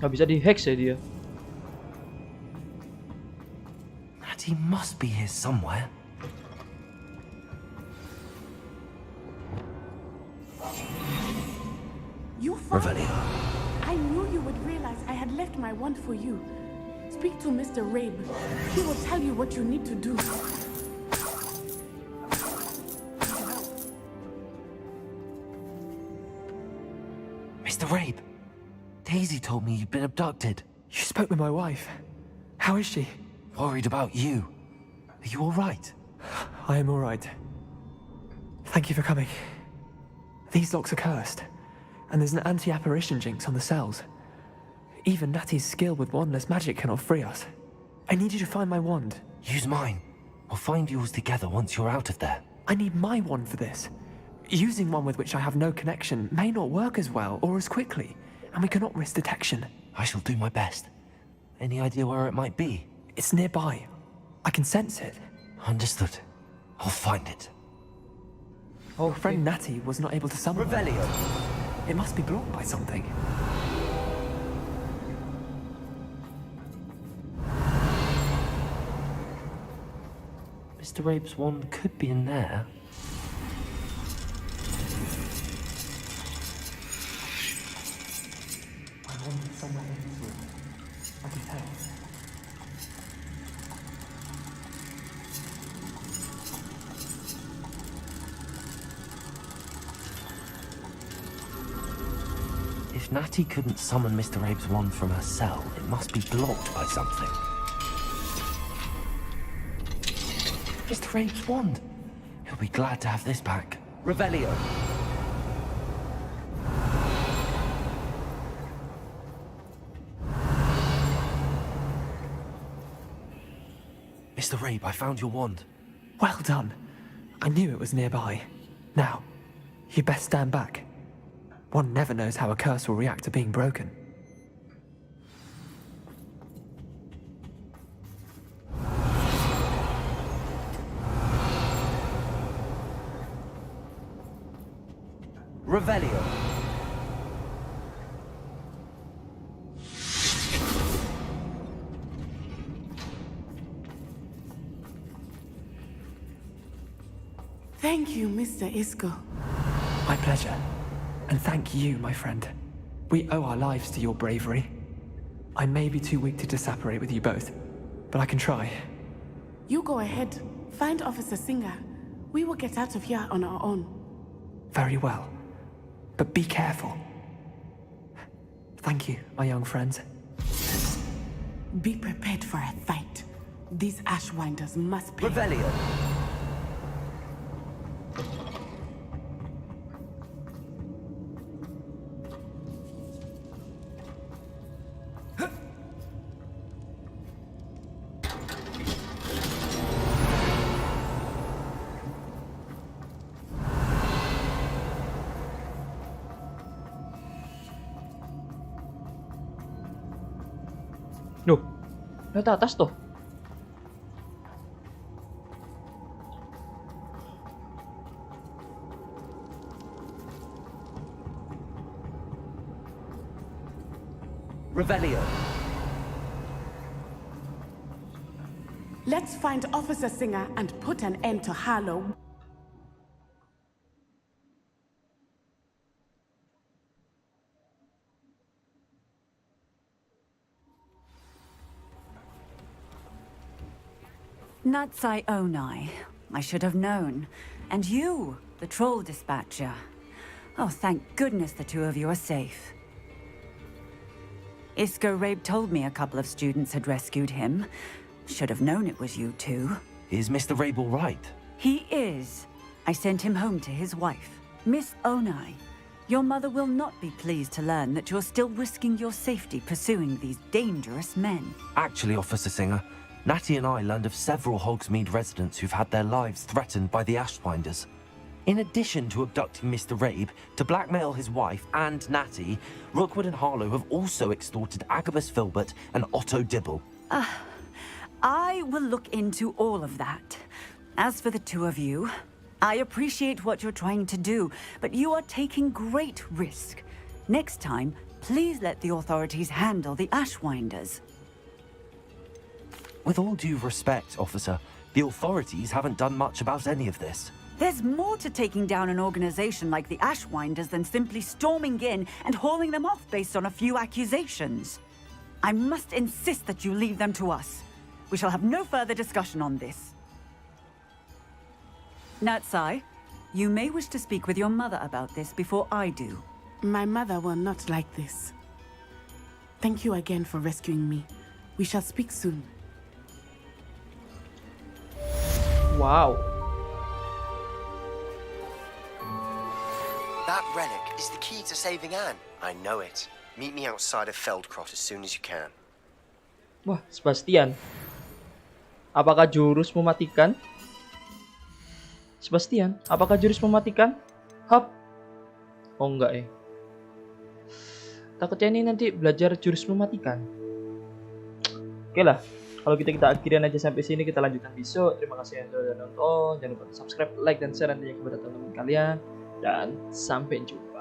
Nggak bisa di-hack ya dia. Natty must be here somewhere. You found Revelio. I knew you would realize I had left my wand for you. Speak to Mr. Rabe. He will tell you what you need to do. Mr. Rabe, Daisy told me you'd been abducted. You spoke with my wife. How is she? Worried about you. Are you all right? I am all right. Thank you for coming. These locks are cursed, and there's an anti-apparition jinx on the cells. Even Natty's skill with wandless magic cannot free us. I need you to find my wand. Use mine. We'll find yours together once you're out of there. I need my wand for this. Using one with which I have no connection may not work as well or as quickly, and we cannot risk detection. I shall do my best. Any idea where it might be? It's nearby. I can sense it. Understood. I'll find it. Oh, friend Natty was not able to summon Revelio. It must be blocked by something. Mr. Rabe's wand could be in there. My wand is somewhere in this room. I can tell. If Natty couldn't summon Mr. Rabe's wand from her cell, it must be blocked by something. Mr. Rabe's wand! He'll be glad to have this back. Revelio. Mr. Rabe, I found your wand. Well done. I knew it was nearby. Now, you best stand back. One never knows how a curse will react to being broken. Revelio. Thank you, Mr. Isco. My pleasure. And thank you, my friend. We owe our lives to your bravery. I may be too weak to disapparate with you both, but I can try. You go ahead. Find Officer Singer. We will get out of here on our own. Very well. But be careful. Thank you, my young friends. Be prepared for a fight. These Ashwinders must pay. Revelio. Loh, lihat atas tuh. Revelio. Let's find Officer Singer and put an end to Harlow. Natsai Onai. I should have known. And you, the troll dispatcher. Oh, thank goodness the two of you are safe. Isco Rabe told me a couple of students had rescued him. Should have known it was you two. Is Mr. Rabe all right? He is. I sent him home to his wife, Miss Onai. Your mother will not be pleased to learn that you're still risking your safety pursuing these dangerous men. Actually, Officer Singer, Natty and I learned of several Hogsmeade residents who've had their lives threatened by the Ashwinders. In addition to abducting Mr. Rabe to blackmail his wife and Natty, Rookwood and Harlow have also extorted Agabus Filbert and Otto Dibble. I will look into all of that. As for the two of you, I appreciate what you're trying to do, but you are taking great risk. Next time, please let the authorities handle the Ashwinders. With all due respect, officer, the authorities haven't done much about any of this. There's more to taking down an organization like the Ashwinders than simply storming in and hauling them off based on a few accusations. I must insist that you leave them to us. We shall have no further discussion on this. Natsai, you may wish to speak with your mother about this before I do. My mother will not like this. Thank you again for rescuing me. We shall speak soon. Wow. That relic is the key to saving Anne. I know it. Meet me outside of Feldcrot as soon as you can. Wah, Sebastian. Apakah jurus mematikan? Sebastian, apakah jurus mematikan? Hap. Oh enggak ya. Takutnya ini nanti belajar jurus mematikan. Oke lah. Kalau kita akhirin aja sampai sini, kita lanjutkan besok. Terima kasih yang sudah nonton. Jangan lupa subscribe, like, dan share nantinya kepada teman-teman kalian. Dan sampai jumpa.